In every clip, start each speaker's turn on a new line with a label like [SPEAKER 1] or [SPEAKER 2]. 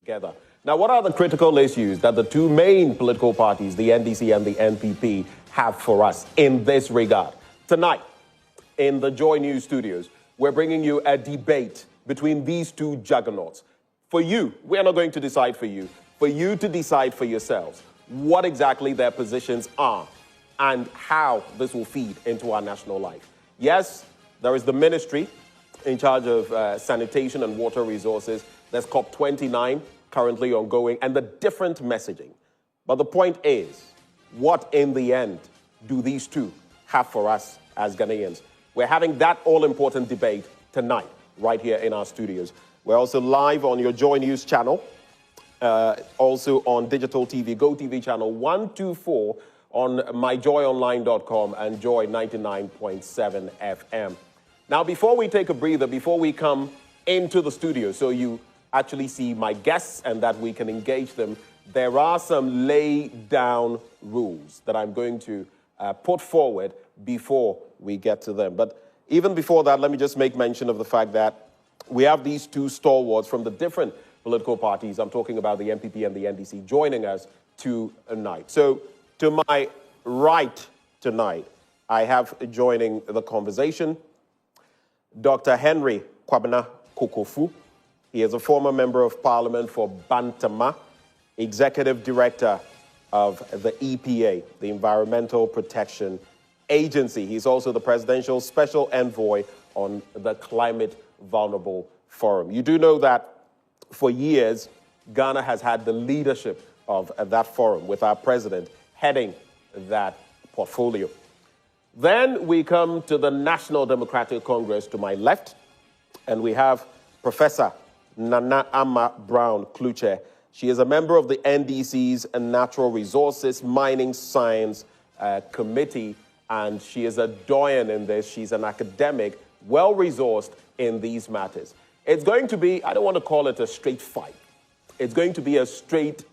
[SPEAKER 1] together. Now, what are the critical issues that the two main political parties, the NDC and the NPP, have for us in this regard? Tonight, in the Joy News studios, we're bringing you a debate between these two juggernauts. For you, we're not going to decide for you to decide for yourselves what exactly their positions are and how this will feed into our national life. Yes, there is the ministry in charge of sanitation and water resources. There's COP29 currently ongoing and the different messaging. But the point is, what in the end do these two have for us as Ghanaians? We're having that all-important debate tonight, right here in our studios. We're also live on your Joy News channel, also on digital TV, Go TV channel 124, on myjoyonline.com and Joy 99.7 FM. Now, before we take a breather, before we come into the studio, so you actually see my guests and that we can engage them, there are some lay-down rules that I'm going to put forward before we get to them. But even before that, let me just make mention of the fact that we have these two stalwarts from the different political parties. I'm talking about the NPP and the NDC joining us tonight. So to my right tonight, I have joining the conversation Dr. Henry Kwabena Kokofu. He is a former member of parliament for Bantama, executive director of the EPA, the Environmental Protection Agency. He's also the presidential special envoy on the Climate Vulnerable Forum. You do know that for years, Ghana has had the leadership of that forum with our president heading that portfolio. Then we come to the National Democratic Congress to my left, and we have Professor Nana Ama Brown Kluche. She is a member of the NDC's Natural Resources Mining Science Committee, and she is a doyen in this. She's an academic, well-resourced in these matters. It's going to be, I don't want to call it a straight fight. It's going to be a straight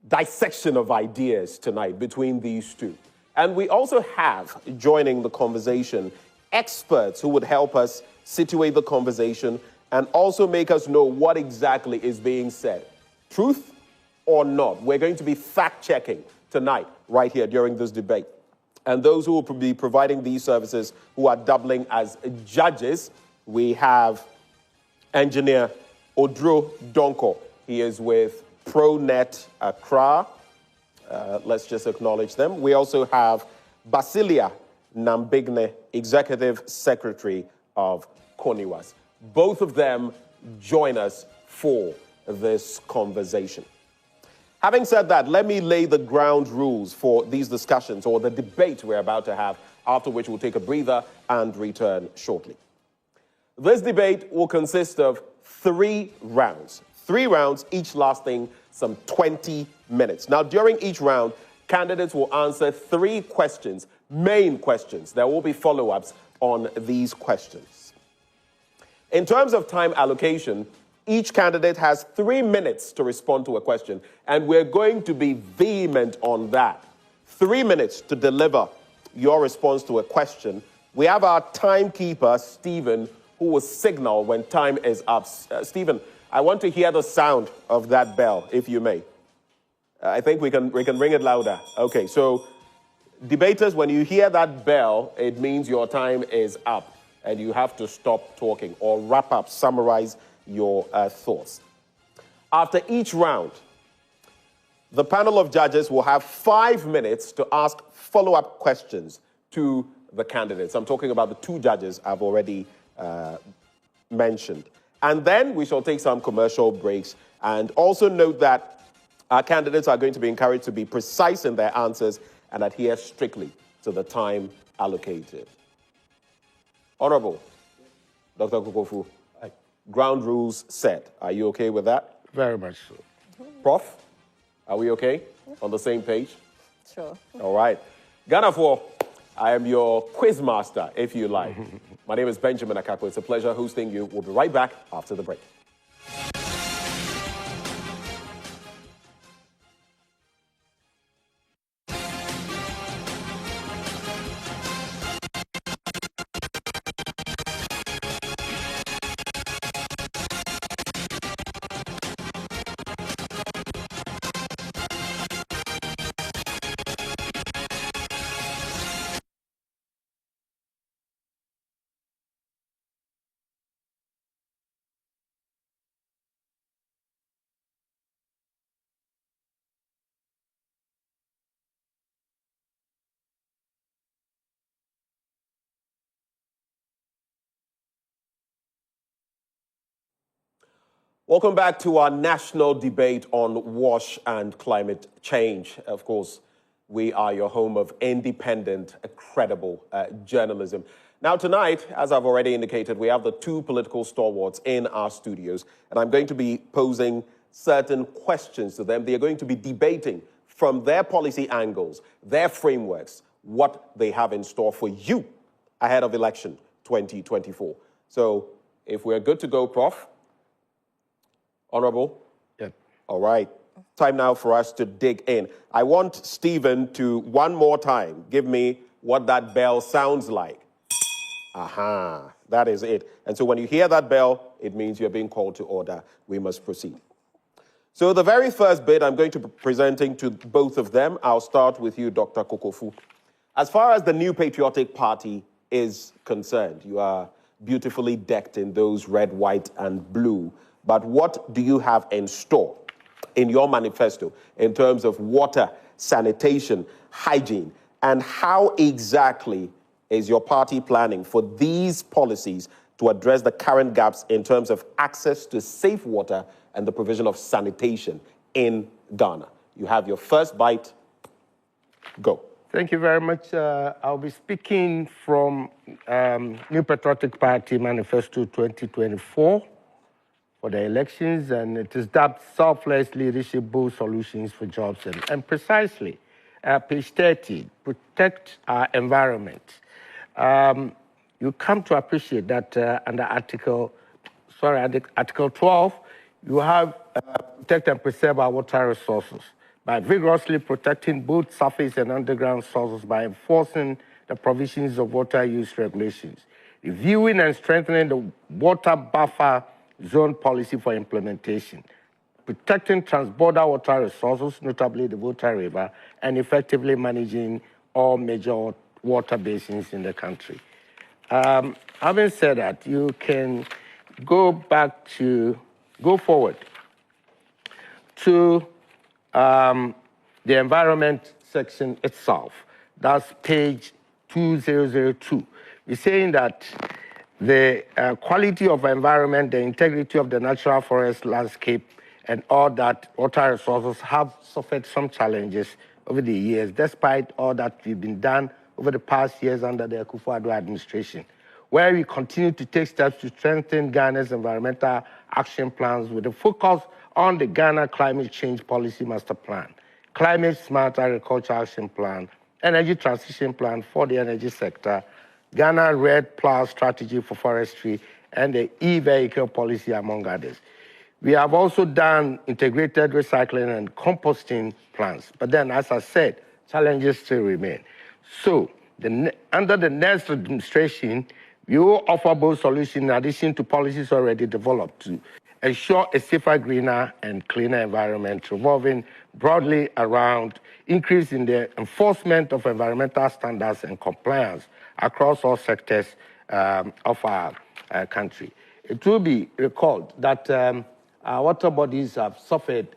[SPEAKER 1] dissection of ideas tonight between these two. And we also have, joining the conversation, experts who would help us situate the conversation and also make us know what exactly is being said. Truth or not? We're going to be fact-checking tonight, right here, during this debate. And those who will be providing these services, who are doubling as judges, we have engineer Odro Donko. He is with ProNet Accra. Let's just acknowledge them. We also have Basilia Nambigne, executive secretary of CONIWAS. Both of them join us for this conversation. Having said that, let me lay the ground rules for these discussions or the debate we're about to have, after which we'll take a breather and return shortly. This debate will consist of 3 rounds. 3 rounds, each lasting some 20 minutes. Now, during each round, candidates will answer 3 questions, main questions. There will be follow-ups on these questions. In terms of time allocation, each candidate has 3 minutes to respond to a question, and we're going to be vehement on that. 3 minutes to deliver your response to a question. We have our timekeeper, Stephen, who will signal when time is up. Stephen, I want to hear the sound of that bell, if you may. I think we can ring it louder. Okay, so debaters, when you hear that bell, it means your time is up, and you have to stop talking or wrap up, summarize your thoughts. After each round, the panel of judges will have 5 minutes to ask follow-up questions to the candidates. I'm talking about the 2 judges I've already mentioned. And then we shall take some commercial breaks. And also note that our candidates are going to be encouraged to be precise in their answers and adhere strictly to the time allocated. Honorable Dr. Kokofu, ground rules set. Are you okay with that?
[SPEAKER 2] Very much so.
[SPEAKER 1] Prof, are we okay? On the same page?
[SPEAKER 3] Sure.
[SPEAKER 1] All right. Ghana 4, I am your quiz master, if you like. My name is Benjamin Akako. It's a pleasure hosting you. We'll be right back after the break. Welcome back to our national debate on WASH and climate change. Of course, we are your home of independent, credible journalism. Now, tonight, as I've already indicated, we have the two political stalwarts in our studios, and I'm going to be posing certain questions to them. They are going to be debating from their policy angles, their frameworks, what they have in store for you ahead of election 2024. So, if we're good to go, Prof. Honorable?
[SPEAKER 2] Yep.
[SPEAKER 1] All right. Time now for us to dig in. I want Stephen to, one more time, give me what that bell sounds like. Aha, that is it. And so when you hear that bell, it means you're being called to order. We must proceed. So the very first bit I'm going to be presenting to both of them. I'll start with you, Dr. Kokofu. As far as the New Patriotic Party is concerned, you are beautifully decked in those red, white, and blue. But what do you have in store in your manifesto in terms of water, sanitation, hygiene, and how exactly is your party planning for these policies to address the current gaps in terms of access to safe water and the provision of sanitation in Ghana? You have your first bite. Go.
[SPEAKER 2] Thank you very much. I'll be speaking from New Patriotic Party Manifesto 2024 for the elections, and it is dubbed Selfless Leadership Bold Solutions for Jobs and precisely, page 30, protect our environment. You come to appreciate that under Article 12, you have protect and preserve our water resources by vigorously protecting both surface and underground sources by enforcing the provisions of water use regulations, reviewing and strengthening the water buffer zone policy for implementation, protecting transborder water resources, notably the Volta River, and effectively managing all major water basins in the country. Having said that, you can go forward to the environment section itself. That's page 2002. We're saying that the quality of environment, the integrity of the natural forest landscape, and all that water resources have suffered some challenges over the years, despite all that we've been done over the past years under the Akufo-Addo administration, where we continue to take steps to strengthen Ghana's environmental action plans with a focus on the Ghana Climate Change Policy Master Plan, Climate Smart Agriculture Action Plan, Energy Transition Plan for the energy sector, Ghana Red Plus Strategy for Forestry, and the e-vehicle policy, among others. We have also done integrated recycling and composting plans. But then, as I said, challenges still remain. So, under the next administration, we will offer both solutions in addition to policies already developed to ensure a safer, greener, and cleaner environment revolving broadly around increase in the enforcement of environmental standards and compliance across all sectors of our country. It will be recalled that our water bodies have suffered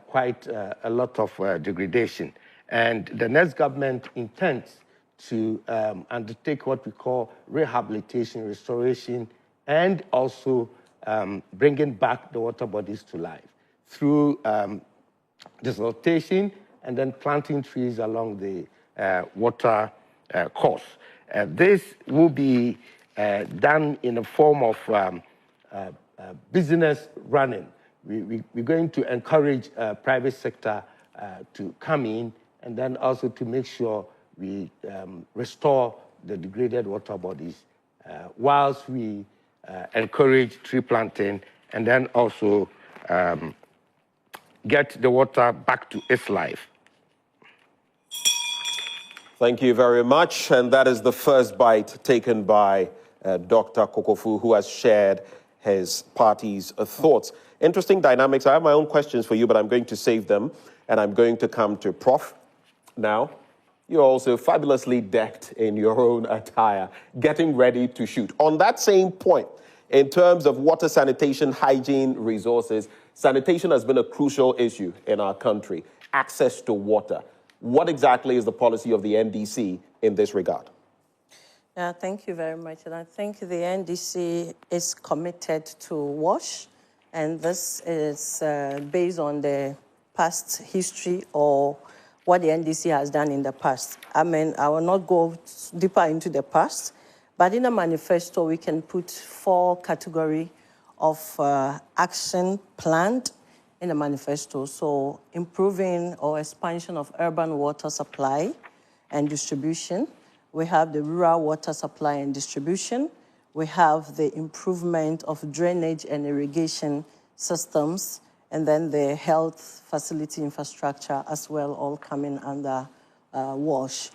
[SPEAKER 2] quite a lot of degradation, and the next government intends to undertake what we call rehabilitation, restoration, and also bringing back the water bodies to life through desiltation and then planting trees along the water course. This will be done in a form of business running. We're going to encourage private sector to come in and then also to make sure we restore the degraded water bodies whilst we encourage tree planting and then also get the water back to its life.
[SPEAKER 1] Thank you very much. And that is the first bite taken by Dr. Kokofu, who has shared his party's thoughts. Interesting dynamics. I have my own questions for you, but I'm going to save them. And I'm going to come to Prof. Now, you're also fabulously decked in your own attire, getting ready to shoot. On that same point, in terms of water, sanitation, hygiene, resources, sanitation has been a crucial issue in our country. Access to water. What exactly is the policy of the NDC in this regard?
[SPEAKER 3] Yeah, thank you very much. And I think the NDC is committed to WASH and this is based on the past history or what the NDC has done in the past. I mean, I will not go deeper into the past, but in the manifesto, we can put 4 categories of action planned in the manifesto. So improving or expansion of urban water supply and distribution. We have the rural water supply and distribution. We have the improvement of drainage and irrigation systems, and then the health facility infrastructure as well, all coming under WASH.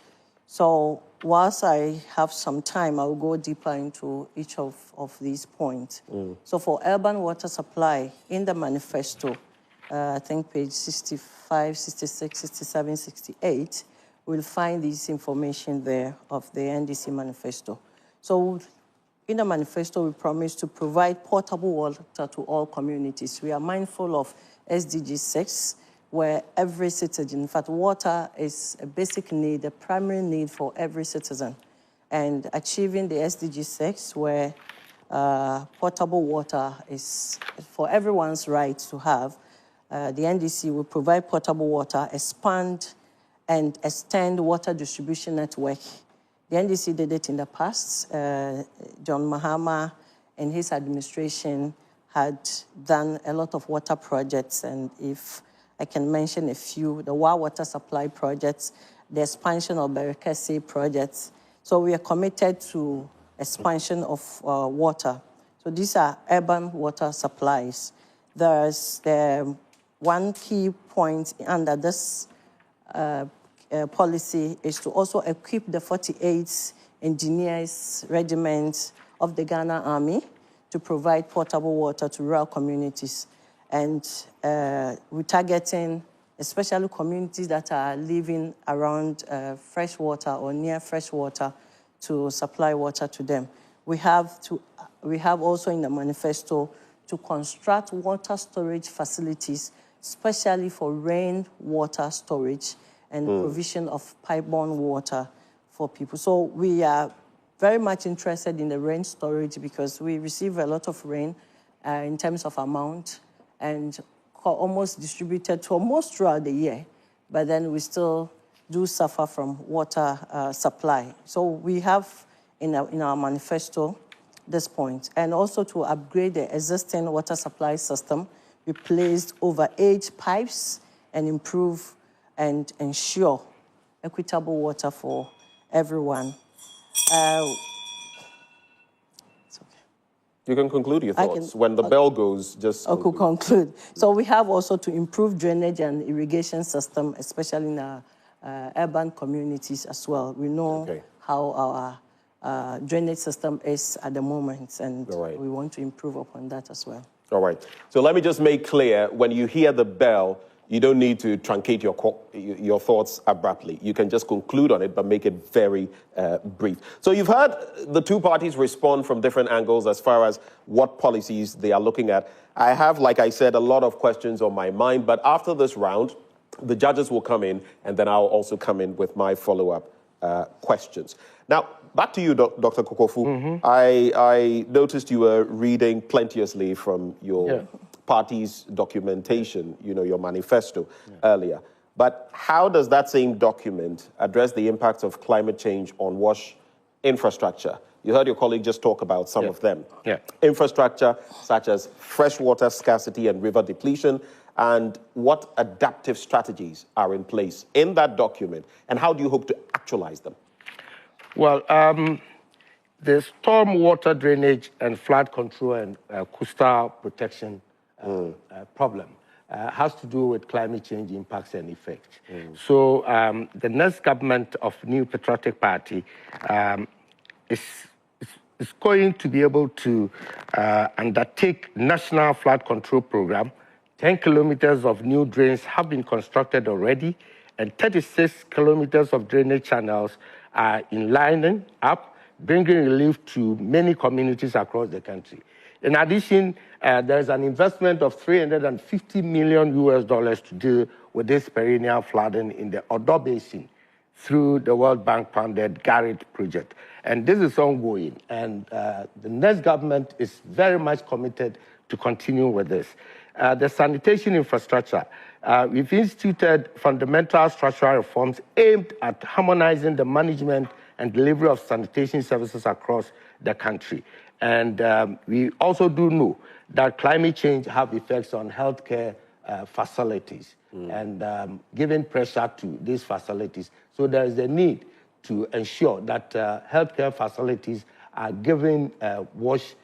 [SPEAKER 3] So whilst I have some time, I'll go deeper into each of these points. So for urban water supply, in the manifesto, I think page 65, 66, 67, 68, we'll find this information there of the NDC manifesto. So in the manifesto, we promise to provide portable water to all communities. We are mindful of SDG 6, where every citizen, in fact, water is a basic need, a primary need for every citizen. And achieving the SDG 6, where portable water is for everyone's right to have, the NDC will provide portable water, expand and extend water distribution network. The NDC did it in the past. John Mahama and his administration had done a lot of water projects, and if I can mention a few, the water supply projects, the expansion of Berekese projects. So we are committed to expansion of water. So these are urban water supplies. There's one key point under this policy is to also equip the 48th Engineers Regiment of the Ghana Army to provide portable water to rural communities. And we're targeting especially communities that are living around fresh water or near fresh water to supply water to them. We have also in the manifesto to construct water storage facilities, especially for rainwater storage and provision of pipe-borne water for people. So we are very much interested in the rain storage because we receive a lot of rain in terms of amount and almost distributed to almost throughout the year, but then we still do suffer from water supply. So we have in our manifesto this point, and also to upgrade the existing water supply system, replace overaged pipes and improve and ensure equitable water for everyone. It's okay.
[SPEAKER 1] You can conclude your thoughts. When the bell goes, just
[SPEAKER 3] I could conclude. So we have also to improve drainage and irrigation system, especially in our urban communities as well. We know how our drainage system is at the moment, and we want to improve upon that as well.
[SPEAKER 1] All right. So let me just make clear, when you hear the bell, you don't need to truncate your thoughts abruptly. You can just conclude on it, but make it very brief. So you've heard the two parties respond from different angles as far as what policies they are looking at. I have, like I said, a lot of questions on my mind, but after this round, the judges will come in, and then I'll also come in with my follow-up questions. Now, back to you, Dr. Kokofu. I noticed you were reading plenteously from your party's documentation, your manifesto earlier. But how does that same document address the impacts of climate change on WASH infrastructure? You heard your colleague just talk about some of them. Infrastructure such as freshwater scarcity and river depletion, and what adaptive strategies are in place in that document, and how do you hope to actualize them?
[SPEAKER 2] Well, the storm water drainage and flood control and coastal protection problem has to do with climate change impacts and effects. So the next government of New Patriotic Party is going to be able to undertake national flood control program. 10 kilometers of new drains have been constructed already, and 36 kilometers of drainage channels are in lining up, bringing relief to many communities across the country. In addition, there's an investment of $350 million to deal with this perennial flooding in the Odo Basin through the World Bank-funded WaterAid project. And this is ongoing, and the next government is very much committed to continue with this. The sanitation infrastructure, we've instituted fundamental structural reforms aimed at harmonizing the management and delivery of sanitation services across the country. And we also do know that climate change have effects on healthcare facilities and giving pressure to these facilities. So there is a need to ensure that healthcare facilities are given wash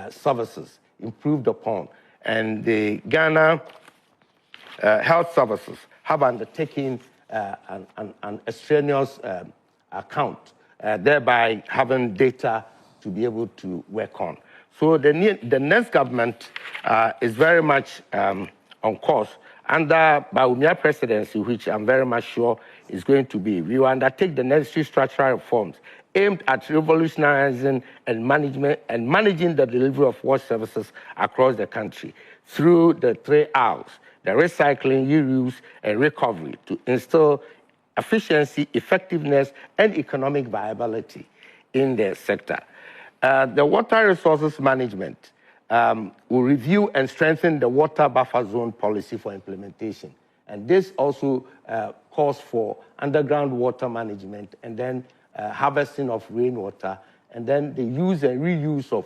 [SPEAKER 2] services improved upon. And the Ghana Health Services have undertaken an extraneous account, thereby having data to be able to work on. So the next government is very much on course under Bawumia presidency, which I'm very much sure is going to be. We will undertake the necessary structural reforms aimed at revolutionizing and managing the delivery of wash services across the country through the 3 R's, the recycling, reuse, and recovery, to instill efficiency, effectiveness, and economic viability in the sector. The water resources management will review and strengthen the water buffer zone policy for implementation. And this also calls for underground water management and then harvesting of rainwater, and then the use and reuse of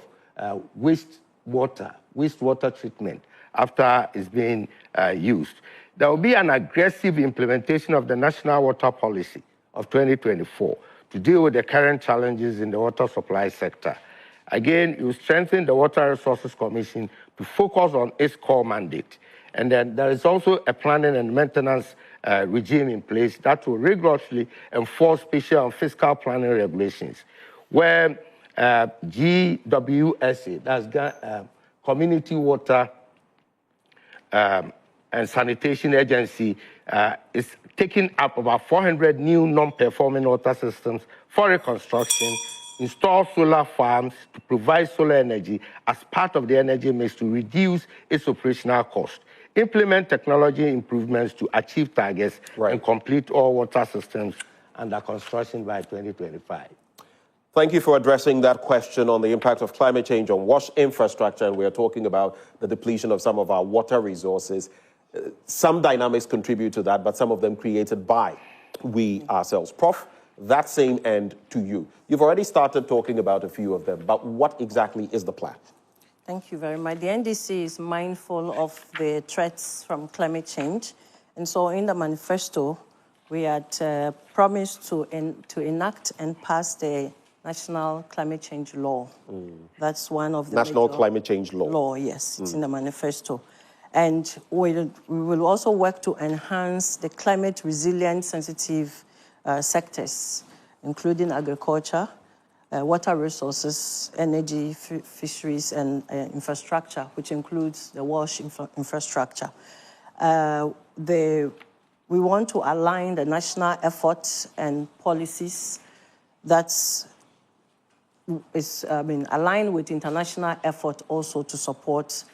[SPEAKER 2] wastewater treatment after it's being used. There will be an aggressive implementation of the National Water Policy of 2024 to deal with the current challenges in the water supply sector. Again, you strengthen the Water Resources Commission to focus on its core mandate. And then there is also a planning and maintenance regime in place that will rigorously enforce spatial and fiscal planning regulations, where GWSA, that's Community Water and Sanitation Agency, is taking up about 400 new non-performing water systems for reconstruction, install solar farms to provide solar energy as part of the energy mix to reduce its operational cost, implement technology improvements to achieve targets, and complete all water systems under construction by 2025.
[SPEAKER 1] Thank you for addressing that question on the impact of climate change on wash infrastructure. And we are talking about the depletion of some of our water resources. Some dynamics contribute to that, but some of them created by we ourselves. Prof, that same end to you. You've already started talking about a few of them, but what exactly is the plan?
[SPEAKER 3] Thank you very much. The NDC is mindful of the threats from climate change. And so in the manifesto, we had promised to enact and pass the National Climate Change Law. That's one of the
[SPEAKER 1] National Climate Change Law.
[SPEAKER 3] Law, yes, it's in the manifesto. And we will also work to enhance the climate resilient sensitive sectors, including agriculture, water resources, energy, fisheries, and infrastructure, which includes the wash infrastructure. We want to align the national efforts and policies that's aligned with international effort also to support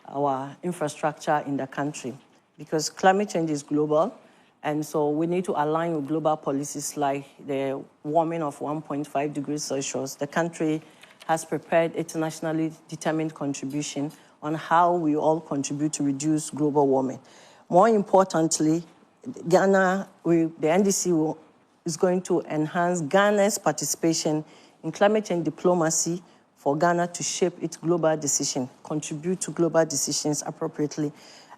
[SPEAKER 3] our infrastructure in the country, because climate change is global. And so we need to align with global policies like the warming of 1.5 degrees Celsius. The country has prepared its nationally determined contribution on how we all contribute to reduce global warming. More importantly, Ghana, the NDC is going to enhance Ghana's participation in climate change diplomacy for Ghana to shape its global decision, contribute to global decisions appropriately.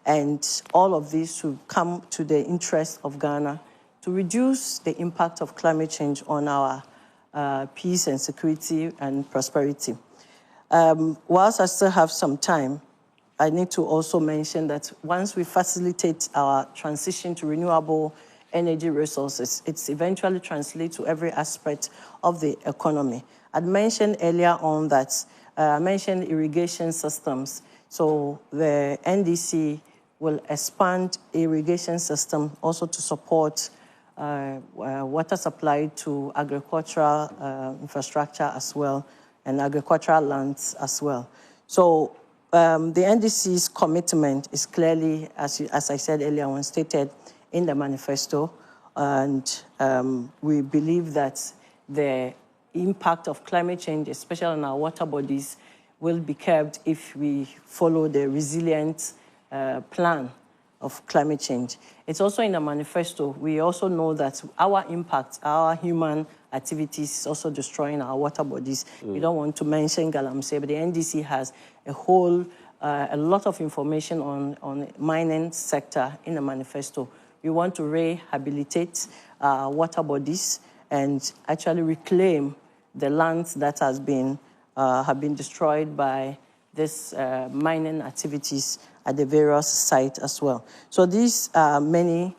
[SPEAKER 3] And all of this should come to the interest of Ghana to reduce the impact of climate change on our peace and security and prosperity. Whilst I still have some time, I need to also mention that once we facilitate our transition to renewable energy resources, it's eventually translates to every aspect of the economy. I'd mentioned earlier on that I mentioned irrigation systems. So the NDC will expand irrigation system also to support water supply to agricultural infrastructure as well, and agricultural lands as well. So the NDC's commitment is clearly, as I said earlier on, stated in the manifesto. And we believe that the impact of climate change, especially on our water bodies, will be curbed if we follow the resilient plan of climate change. It's also in the manifesto. We also know that our impact, our human activities is also destroying our water bodies. We don't want to mention Galamsey, but the NDC has a lot of information on mining sector in the manifesto. We want to rehabilitate water bodies and actually reclaim the lands that have been destroyed by this mining activities at the various sites as well. So these are many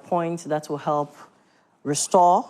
[SPEAKER 3] points that will help restore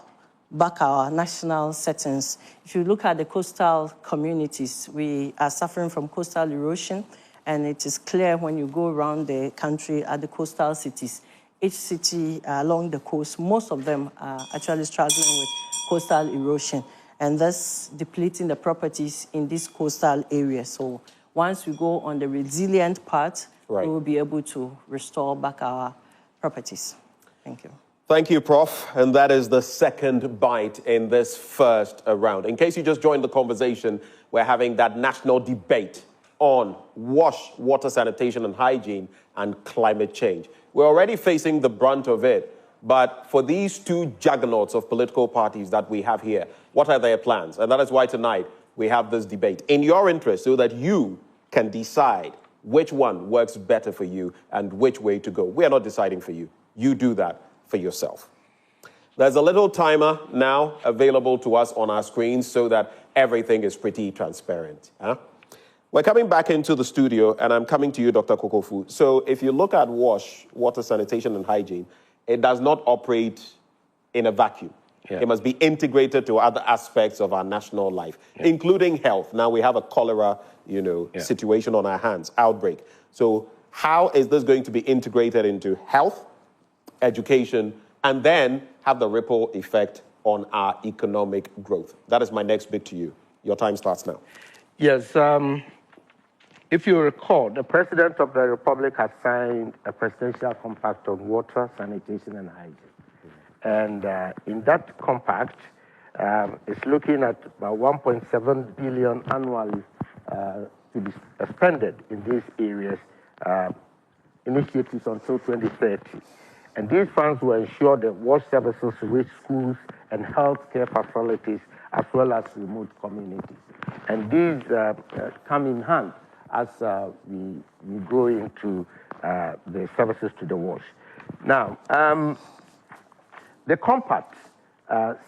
[SPEAKER 3] back our national settings. If you look at the coastal communities, we are suffering from coastal erosion, and it is clear when you go around the country at the coastal cities. Each city along the coast, most of them are actually struggling with coastal erosion, and thus depleting the properties in these coastal areas. So once we go on the resilient part, we will be able to restore back our properties. Thank you.
[SPEAKER 1] Thank you, Prof. And that is the second bite in this first round. In case you just joined the conversation, we're having that national debate on WASH, water sanitation and hygiene, and climate change. We're already facing the brunt of it, but for these two juggernauts of political parties that we have here, what are their plans? And that is why tonight we have this debate in your interest, so that you can decide which one works better for you and which way to go. We are not deciding for you. You do that for yourself. There's a little timer now available to us on our screens so that everything is pretty transparent. We're coming back into the studio, and I'm coming to you, Dr. Kokofu. So if you look at WASH, water sanitation and hygiene, it does not operate in a vacuum. Yeah. It must be integrated to other aspects of our national life, including health. Now we have a cholera, situation on our hands, outbreak. So how is this going to be integrated into health, education, and then have the ripple effect on our economic growth? That is my next bit to you. Your time starts now.
[SPEAKER 2] Yes. If you recall, the President of the Republic has signed a presidential compact on water, sanitation, and hygiene. And in that compact, it's looking at about 1.7 billion annually to be expended in these areas, initiatives until 2030. And these funds will ensure that wash services reach schools and healthcare facilities, as well as remote communities. And these come in hand as we go into the services to the wash. Now, the compact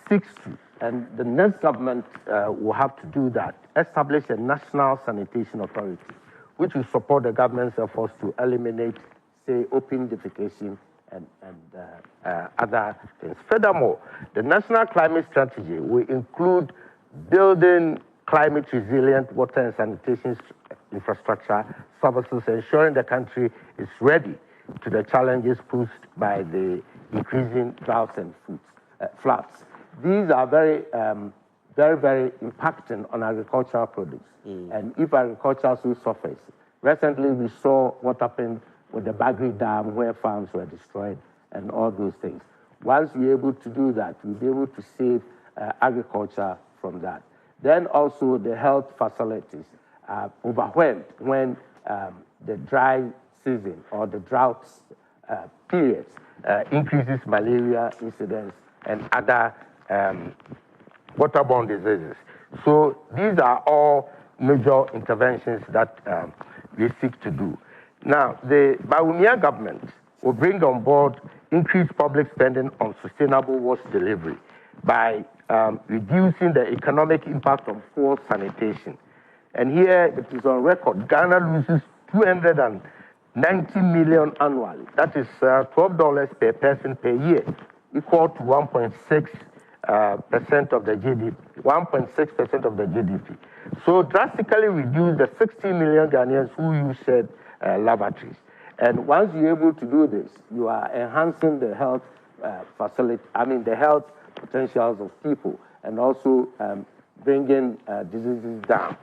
[SPEAKER 2] seeks to, and the next government will have to do that, establish a national sanitation authority, which will support the government's efforts to eliminate, say, open defecation and other things. Furthermore, the national climate strategy will include building climate-resilient water and sanitation infrastructure services, ensuring the country is ready to the challenges posed by the increasing droughts and floods. These are very, very impacting on agricultural produce. And if agriculture so suffers, recently we saw what happened with the Bagri Dam, where farms were destroyed and all those things. Once we're able to do that, we'll be able to save agriculture from that. Then also the health facilities are overwhelmed when the dry season or the drought periods increases malaria incidence and other waterborne diseases. So these are all major interventions that we seek to do. Now, the Bawumia government will bring on board increased public spending on sustainable waste delivery by reducing the economic impact of poor sanitation. And here it is on record, Ghana loses $290 million annually. That is $12 per person per year, equal to 1.6% of the GDP, 1.6% of the GDP. So drastically reduce the 60 million Ghanaians who use shared lavatories. And once you're able to do this, you are enhancing the health the health potentials of people, and also bringing diseases down.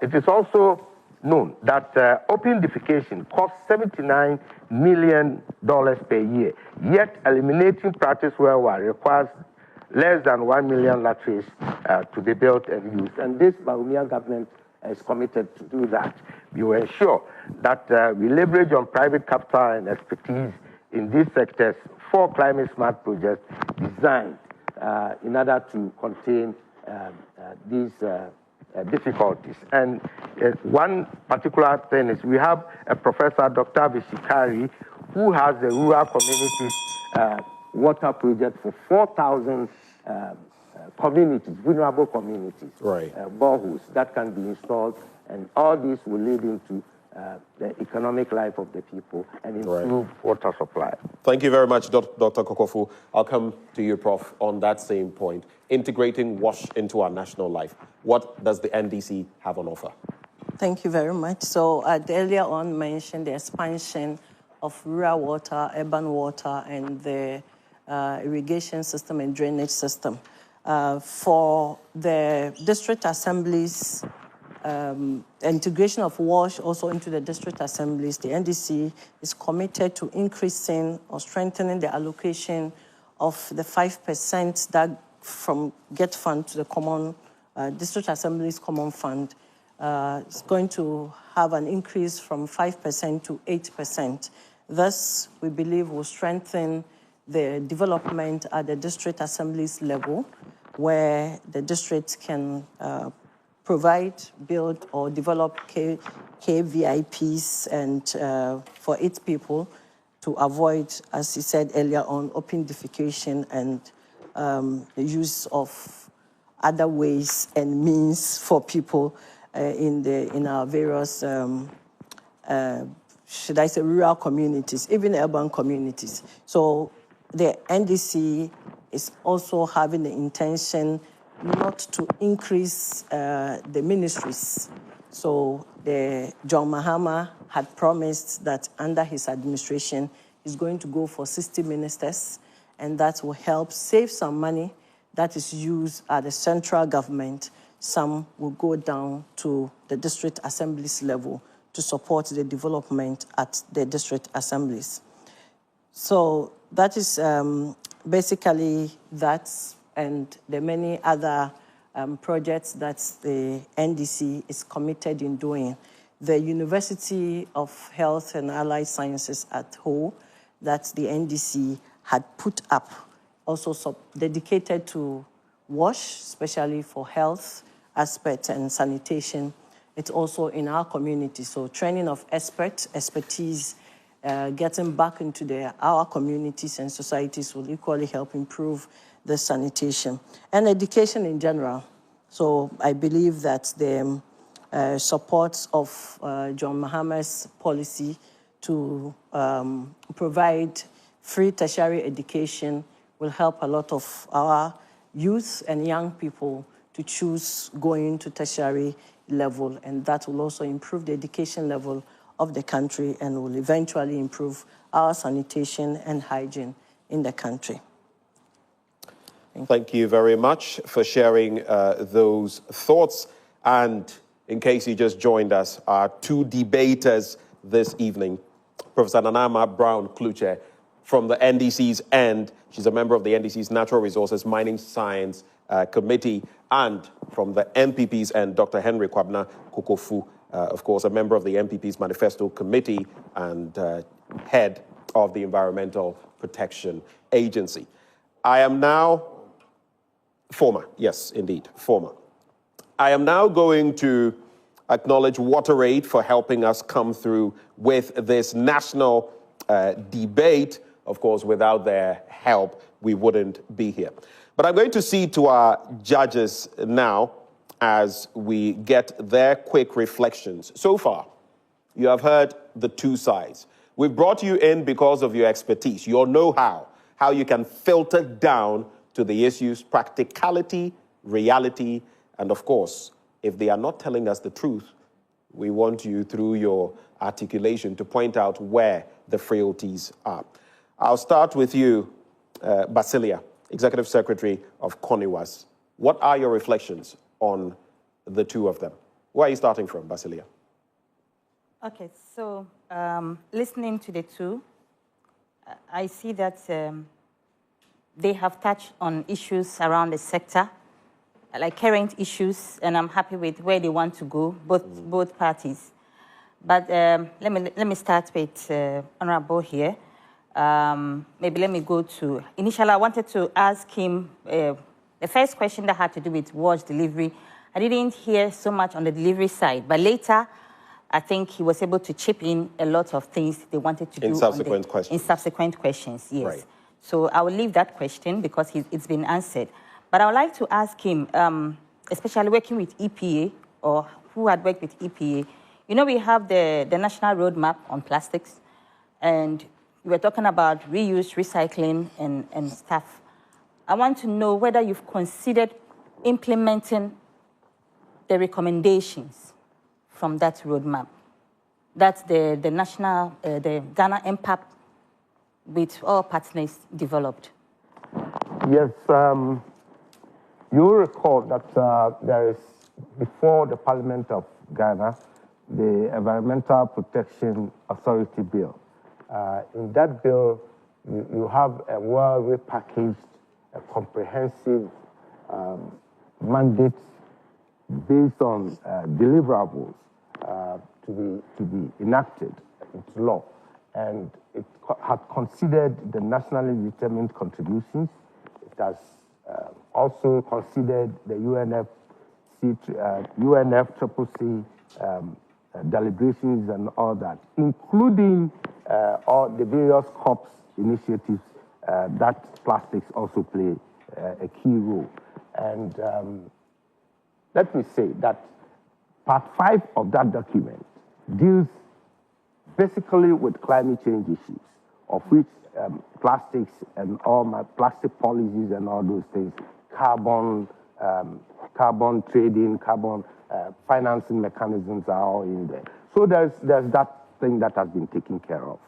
[SPEAKER 2] It is also known that open defecation costs $79 million per year, yet eliminating practice worldwide requires less than 1 million latrines to be built and used. And this Bawumia government is committed to do that. We will ensure that we leverage on private capital and expertise in these sectors for climate smart projects designed in order to contain these difficulties. And one particular thing is we have a professor, Dr. Bishikari, who has a rural communities water project for 4,000 communities, vulnerable communities,
[SPEAKER 1] right.
[SPEAKER 2] boreholes that can be installed, and all this will lead into the economic life of the people and improve water supply.
[SPEAKER 1] Thank you very much, Dr. Kokofu. I'll come to you, Prof, on that same point. Integrating WASH into our national life. What does the NDC have on offer?
[SPEAKER 3] Thank you very much. So I earlier on mentioned the expansion of rural water, urban water, and the irrigation system and drainage system. For the district assemblies, integration of WASH also into the district assemblies, the NDC is committed to increasing or strengthening the allocation of the 5% that from GET fund to the common district assemblies common fund. It's going to have an increase from 5% to 8%. Thus, we believe will strengthen the development at the district assemblies level, where the district can provide, build, or develop KVIPs and for its people to avoid, as he said earlier on, open defecation and the use of other ways and means for people in our various, should I say, rural communities, even urban communities. So the NDC is also having the intention not to increase the ministries. So John Mahama had promised that under his administration, he's going to go for 60 ministers, and that will help save some money that is used at the central government. Some will go down to the district assemblies level to support the development at the district assemblies. So that is basically that, and the many other projects that the NDC is committed in doing. The University of Health and Allied Sciences at Ho that the NDC had put up, also dedicated to WASH, especially for health aspects and sanitation. It's also in our community, so training of expertise, getting back into our communities and societies will equally help improve the sanitation. And education in general. So I believe that the support of John Mahama's policy to provide free tertiary education will help a lot of our youth and young people to choose going to tertiary level, and that will also improve the education level of the country and will eventually improve our sanitation and hygiene in the country.
[SPEAKER 1] Thank you very much for sharing those thoughts. And in case you just joined us, our two debaters this evening, Professor Nanama Brown-Kluche from the NDC's end. She's a member of the NDC's Natural Resources Mining Science Committee, and from the MPP's end, Dr. Henry Kwabena Kokofu, of course, a member of the MPP's Manifesto Committee and head of the Environmental Protection Agency. I am now former. I am now going to acknowledge WaterAid for helping us come through with this national debate. Of course, without their help, we wouldn't be here. But I'm going to cede to our judges now as we get their quick reflections. So far, you have heard the two sides. We've brought you in because of your expertise, your know-how, how you can filter down to the issues, practicality, reality, and of course, if they are not telling us the truth, we want you, through your articulation, to point out where the frailties are. I'll start with you, Basilia, Executive Secretary of CONIWAS. What are your reflections on the two of them? Where are you starting from, Basilia?
[SPEAKER 4] Okay, so listening to the two, I see that they have touched on issues around the sector, like current issues, and I'm happy with where they want to go, both parties. But let me start with Honorable here. Maybe let me go to, initially I wanted to ask him, the first question that had to do with wash delivery. I didn't hear so much on the delivery side, but later I think he was able to chip in a lot of things they wanted to do.
[SPEAKER 1] In subsequent questions.
[SPEAKER 4] In subsequent questions, yes.
[SPEAKER 1] Right.
[SPEAKER 4] So I will leave that question because it's been answered. But I would like to ask him, especially working with EPA, or who had worked with EPA, you know, we have the national roadmap on plastics, and we were talking about reuse, recycling, and stuff. I want to know whether you've considered implementing the recommendations from that roadmap. That's the national, the Ghana Impact with all partners developed.
[SPEAKER 2] Yes, you recall that there is, before the Parliament of Ghana, the Environmental Protection Authority Bill. In that bill, you have a well-repackaged, a comprehensive mandate based on deliverables to be enacted into law. And it had considered the nationally determined contributions. It has also considered the UNFCCC deliberations and all that, including all the various COPs initiatives that plastics also play a key role. And let me say that part 5 of that document deals basically with climate change issues, of which plastics and all my plastic policies and all those things, carbon trading, carbon financing mechanisms are all in there. So there's that thing that has been taken care of.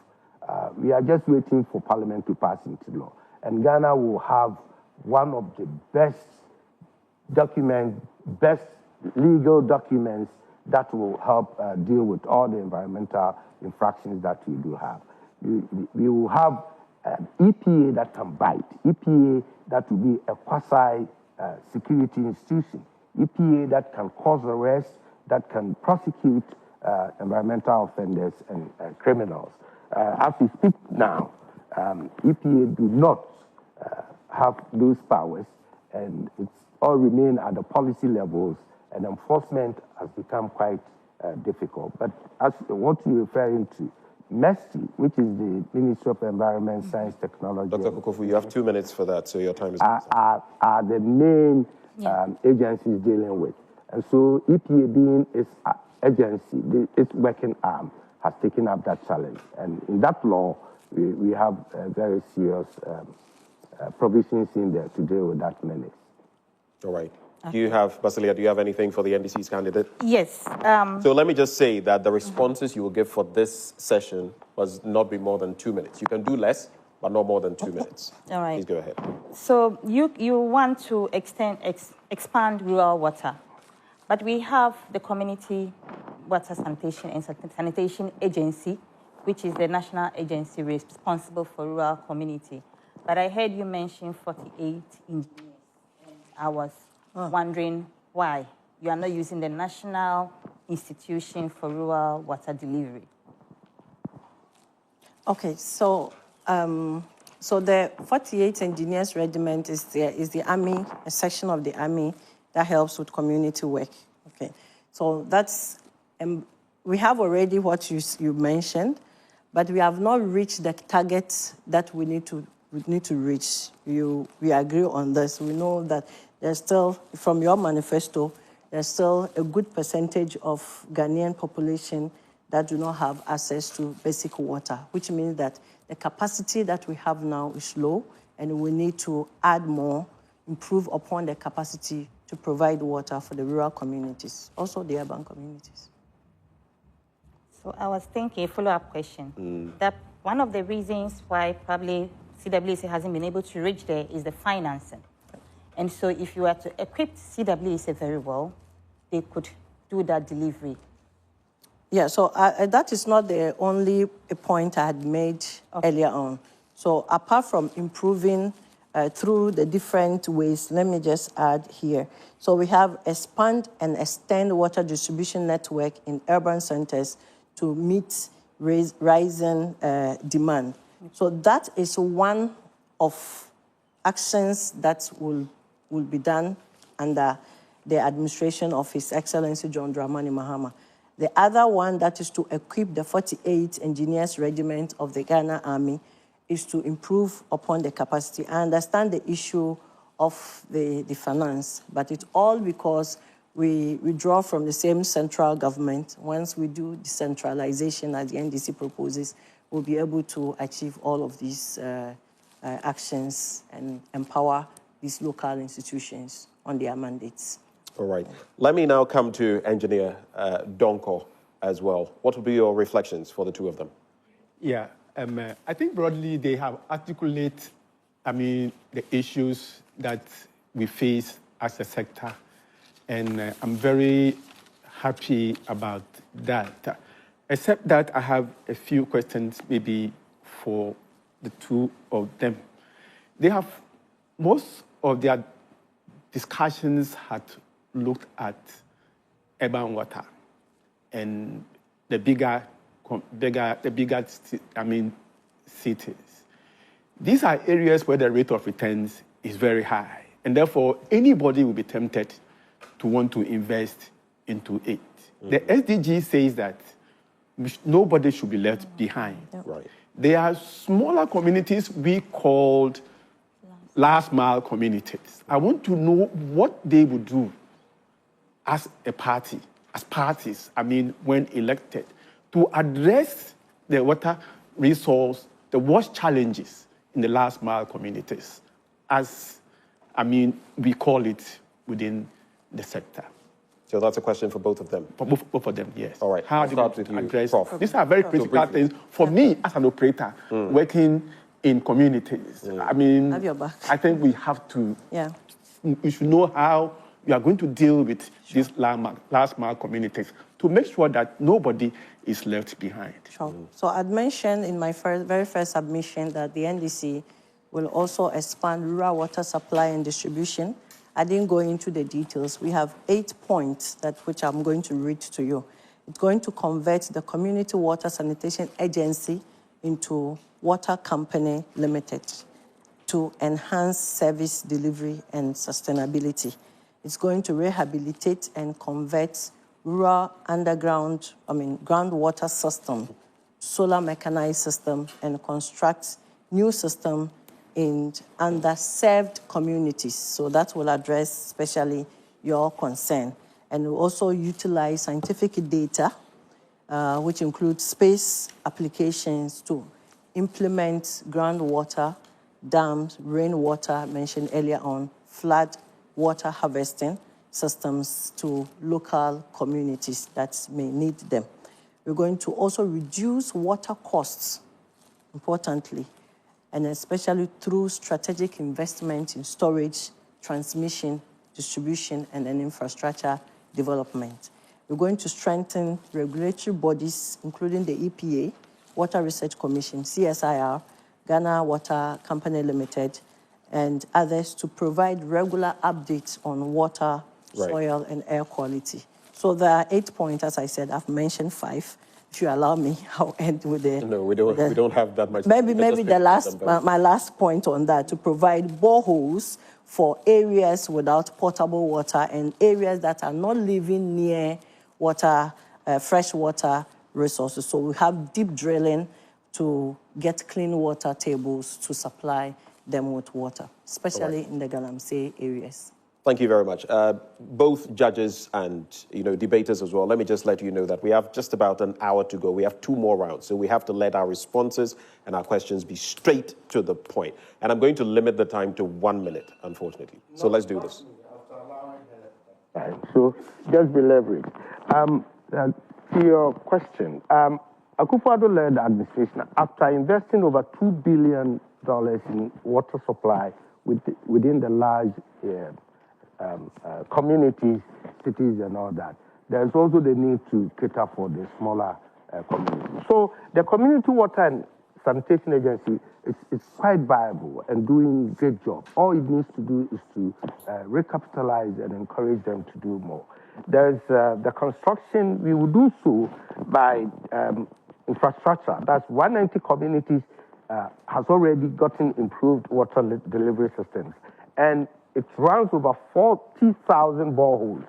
[SPEAKER 2] We are just waiting for Parliament to pass into law. And Ghana will have one of the best legal documents that will help deal with all the environmental infractions that we do have. We will have EPA that can bite, EPA that will be a quasi-security institution, EPA that can cause arrest, that can prosecute environmental offenders and criminals. As we speak now, EPA do not have those powers, and it's all remain at the policy levels, and enforcement has become quite difficult. But as what you're referring to, MESTI, which is the Ministry of Environment, Science, Technology.
[SPEAKER 1] Dr. Kukofu, you have 2 minutes for that, so your time is
[SPEAKER 2] are the main agencies dealing with. And so EPA being its agency, its working arm, has taken up that challenge. And in that law, we have very serious provisions in there to deal with that menace.
[SPEAKER 1] All right. Do you have, Basilia, do you have anything for the NDC's candidate?
[SPEAKER 4] Yes.
[SPEAKER 1] So let me just say that the responses you will give for this session must not be more than 2 minutes. You can do less, but not more than 2 minutes.
[SPEAKER 4] All right.
[SPEAKER 1] Please go ahead.
[SPEAKER 4] So you want to expand rural water, but we have the Community Water Sanitation and Sanitation Agency, which is the national agency responsible for rural community. But I heard you mention 48 engineers. I was wondering why you are not using the National Institution for Rural Water Delivery.
[SPEAKER 3] Okay, so the 48 Engineers Regiment is the army, a section of the army that helps with community work. Okay, so that's we have already what you mentioned, but we have not reached the targets that we need to reach. We agree on this. We know that there's still, from your manifesto, there's still a good percentage of Ghanaian population that do not have access to basic water, which means that the capacity that we have now is low, and we need to add more, improve upon the capacity to provide water for the rural communities, also the urban communities.
[SPEAKER 4] So I was thinking, a follow-up question, that one of the reasons why probably CWC hasn't been able to reach there is the financing. And so if you were to equip CWC very well, they could do that delivery.
[SPEAKER 3] Yeah, so that is not the only point I had made earlier on. So apart from improving through the different ways, let me just add here. So we have expand and extend water distribution network in urban centers to meet rising demand. So that is one of actions that will be done under the administration of His Excellency John Dramani Mahama. The other one, that is to equip the 48th Engineers Regiment of the Ghana Army, is to improve upon the capacity. I understand the issue of the finance, but it's all because we draw from the same central government. Once we do decentralization, as the NDC proposes, we'll be able to achieve all of these actions and empower these local institutions on their mandates.
[SPEAKER 1] All right. Let me now come to Engineer Donko as well. What will be your reflections for the two of them?
[SPEAKER 5] Yeah, I think broadly they have articulated, the issues that we face as a sector, and I'm very happy about that. Except that I have a few questions maybe for the two of them. They have, most of their discussions had looked at urban water and the bigger cities. These are areas where the rate of returns is very high, and therefore anybody will be tempted to want to invest into it. The SDG says that nobody should be left behind.
[SPEAKER 1] Right.
[SPEAKER 5] There are smaller communities we called last mile communities. I want to know what they would do as a party, as parties, when elected, to address the water resource, the worst challenges in the last mile communities, as, we call it within the sector.
[SPEAKER 1] So that's a question for both of them?
[SPEAKER 5] For both of them, yes.
[SPEAKER 1] All right.
[SPEAKER 5] How do
[SPEAKER 1] we
[SPEAKER 5] address
[SPEAKER 1] Prof.
[SPEAKER 5] These are very critical things for me as an operator working in communities.
[SPEAKER 3] Have your back.
[SPEAKER 5] I think we have to,
[SPEAKER 3] Yeah.
[SPEAKER 5] we should know how we are going to deal with these last mile communities to make sure that nobody is left behind.
[SPEAKER 3] Sure. So I'd mentioned in my very first submission that the NDC will also expand rural water supply and distribution. I didn't go into the details. We have 8 points which I'm going to read to you. It's going to convert the Community Water Sanitation Agency into Water Company Limited to enhance service delivery and sustainability. It's going to rehabilitate and convert rural underground, groundwater system, solar mechanized system, and construct new system in underserved communities. So that will address especially your concern. And we'll also utilize scientific data, which includes space applications to implement groundwater, dams, rainwater, mentioned earlier on, flood water harvesting systems to local communities that may need them. We're going to also reduce water costs, importantly, and especially through strategic investment in storage, transmission, distribution, and then infrastructure development. We're going to strengthen regulatory bodies, including the EPA, Water Research Commission, CSIR, Ghana Water Company Limited, and others to provide regular updates on water, soil, and air quality. So there are 8 points, as I said. I've mentioned 5. If you allow me, I'll end with the...
[SPEAKER 1] No, we don't have that much.
[SPEAKER 3] Maybe my last point on that, to provide boreholes for areas without potable water and areas that are not living near water, fresh water resources. So we have deep drilling to get clean water tables to supply them with water, especially in the Galamsey areas.
[SPEAKER 1] Thank you very much. Both judges and debaters as well, let me just let you know that we have just about an hour to go. We have 2 more rounds, so we have to let our responses and our questions be straight to the point. And I'm going to limit the time to 1 minute, unfortunately. So let's do this.
[SPEAKER 2] So just be leveraged. To your question, Akufo-Addo-led administration, after investing over $2 billion in water supply within the large communities, cities, and all that, there's also the need to cater for the smaller communities. So the Community Water and Sanitation Agency is quite viable and doing a great job. All it needs to do is to recapitalize and encourage them to do more. There's the construction, we will do so by infrastructure. That's 190 communities has already gotten improved water delivery systems. And it runs over 40,000 boreholes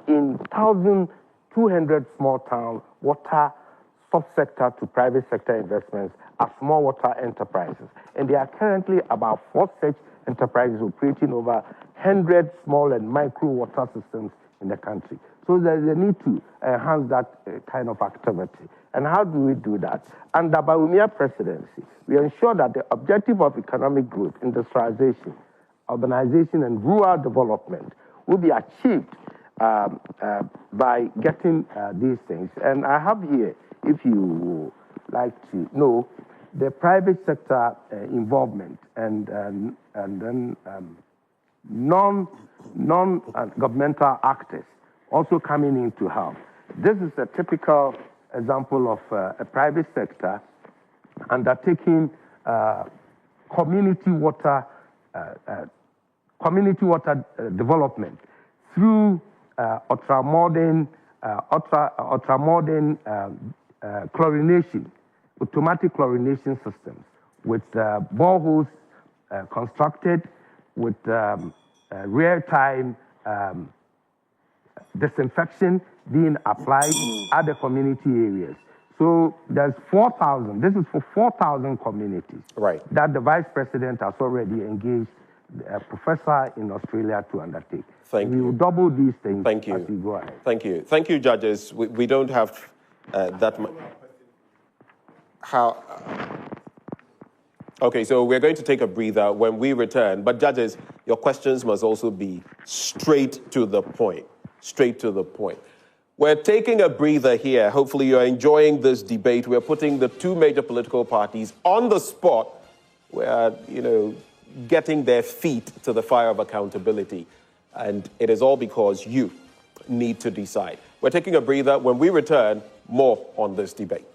[SPEAKER 2] in 1,200 small town water subsector to private sector investments as small water enterprises. And there are currently about 4 such enterprises operating over 100 small and micro water systems in the country. So there's a need to enhance that kind of activity. And how do we do that? Under Bawumia presidency, we ensure that the objective of economic growth, industrialization, urbanization, and rural development will be achieved by getting these things. And I have here, if you would like to know, the private sector involvement and then non-governmental actors also coming in to help. This is a typical example of a private sector undertaking community water development through ultramodern chlorination, automatic chlorination systems with boreholes constructed with real-time disinfection being applied at the community areas. So there's 4,000, this is for 4,000 communities that the Vice President has already engaged a professor in Australia to undertake.
[SPEAKER 1] Thank you.
[SPEAKER 2] We will double these things
[SPEAKER 1] Thank you.
[SPEAKER 2] as we go ahead.
[SPEAKER 1] Thank you. Thank you, judges. We don't have that much. How? Okay, so we're going to take a breather when we return. But judges, your questions must also be straight to the point. Straight to the point. We're taking a breather here. Hopefully you're enjoying this debate. We're putting the two major political parties on the spot. We're, getting their feet to the fire of accountability. And it is all because you need to decide. We're taking a breather. When we return, more on this debate.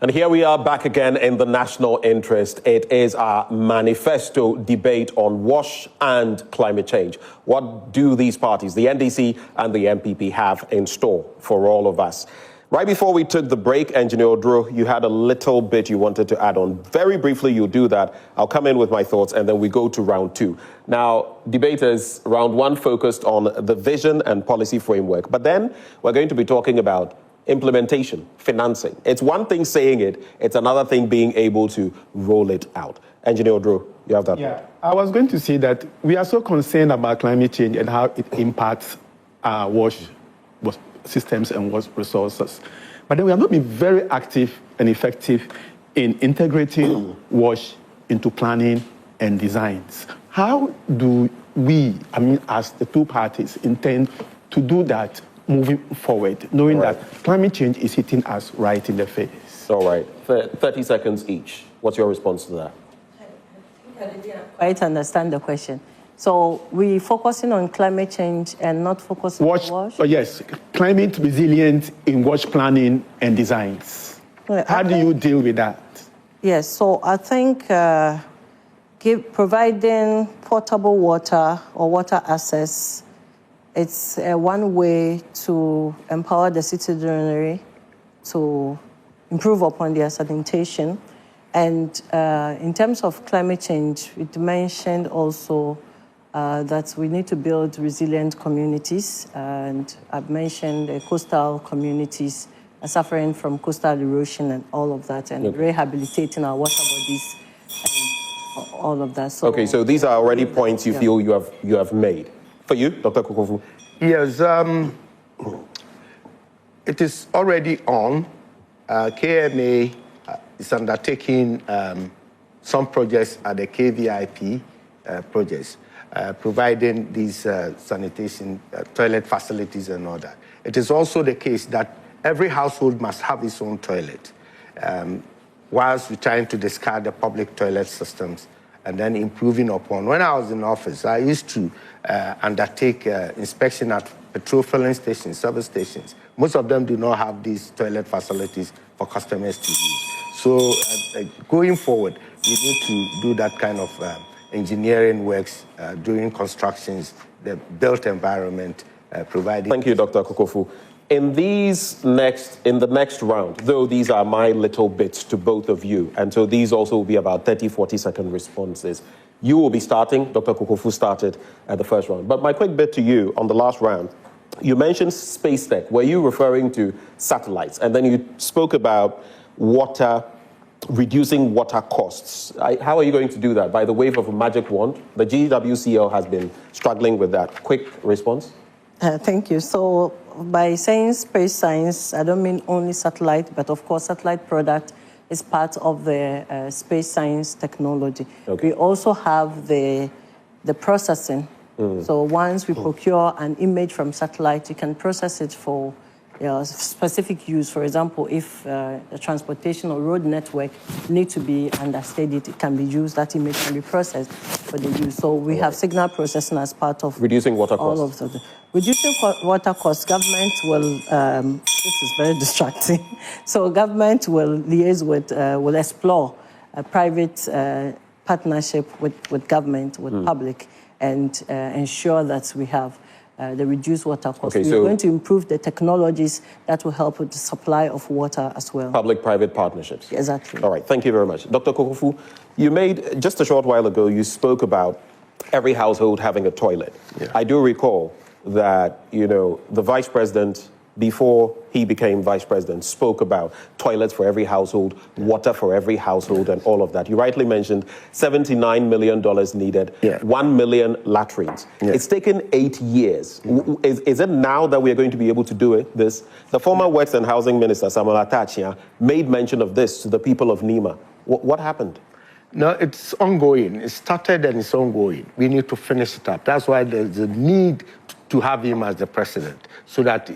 [SPEAKER 1] And here we are back again in the national interest. It is our manifesto debate on WASH and climate change. What do these parties, the NDC and the MPP, have in store for all of us? Right before we took the break, Engineer Odro, you had a little bit you wanted to add on. Very briefly, you'll do that. I'll come in with my thoughts, and then we go to round two. Now, debaters, round one focused on the vision and policy framework. But then we're going to be talking about implementation, financing. It's one thing saying it, it's another thing being able to roll it out. Engineer Odro, you have that.
[SPEAKER 5] Yeah, I was going to say that we are so concerned about climate change and how it impacts our wash systems and water resources. But then we have not been very active and effective in integrating WASH into planning and designs. How do we, as the two parties, intend to do that moving forward, knowing that climate change is hitting us right in the face?
[SPEAKER 1] All right. 30 seconds each. What's your response to that?
[SPEAKER 3] I didn't quite understand the question. So we're focusing on climate change and not focusing on WASH?
[SPEAKER 5] Yes, climate resilient in WASH planning and designs. How do you deal with that?
[SPEAKER 3] Yes, so I think providing potable water or water access, it's one way to empower the citizenry to improve upon their sanitation. And in terms of climate change, it mentioned also that we need to build resilient communities. And I've mentioned the coastal communities suffering from coastal erosion and all of that, and rehabilitating our water bodies and all of that. So,
[SPEAKER 1] okay, so these are already points you feel you have made. For you, Dr. Kukofu?
[SPEAKER 2] Yes, it is already on. KMA is undertaking some projects at the KVIP projects, providing these sanitation, toilet facilities and all that. It is also the case that every household must have its own toilet, whilst we're trying to discard the public toilet systems and then improving upon. When I was in office, I used to undertake inspection at petrol filling stations, service stations. Most of them do not have these toilet facilities for customers to use. So going forward, we need to do that kind of engineering works during constructions, the built environment, providing...
[SPEAKER 1] Thank you, Dr. Kukofu. In the next round, though these are my little bits to both of you, and so these also will be about 30, 40-second responses. You will be starting. Dr. Kukofu started at the first round. But my quick bit to you on the last round, you mentioned space tech. Were you referring to satellites? And then you spoke about reducing water costs. How are you going to do that? By the wave of a magic wand? The GWCL has been struggling with that. Quick response?
[SPEAKER 3] Thank you. So by saying space science, I don't mean only satellite, but of course satellite product is part of the space science technology. Okay. We also have the processing. So once we procure an image from satellite, you can process it for specific use. For example, if the transportation or road network need to be understudied, it can be used, that image can be processed for the use. So we have signal processing as part of
[SPEAKER 1] reducing water costs.
[SPEAKER 3] All of the reducing water costs. Government will, this is very distracting. So government will liaise with, will explore a private partnership with government, with public, and ensure that we have the reduced water costs.
[SPEAKER 1] Okay,
[SPEAKER 3] We're going to improve the technologies that will help with the supply of water as well.
[SPEAKER 1] Public-private partnerships.
[SPEAKER 3] Exactly.
[SPEAKER 1] All right, thank you very much. Dr. Kukofu, you made, just a short while ago, you spoke about every household having a toilet. Yeah. I do recall that, the vice president, before he became vice president, spoke about toilets for every household, water for every household, and all of that. You rightly mentioned $79 million needed, 1 million latrines. Yeah. It's taken 8 years. Is it now that we're going to be able to do this? The former Works and Housing Minister, Samuel Atachia, made mention of this to the people of Nima. What happened?
[SPEAKER 2] No, it's ongoing. It started and it's ongoing. We need to finish it up. That's why there's a need to have him as the president, so that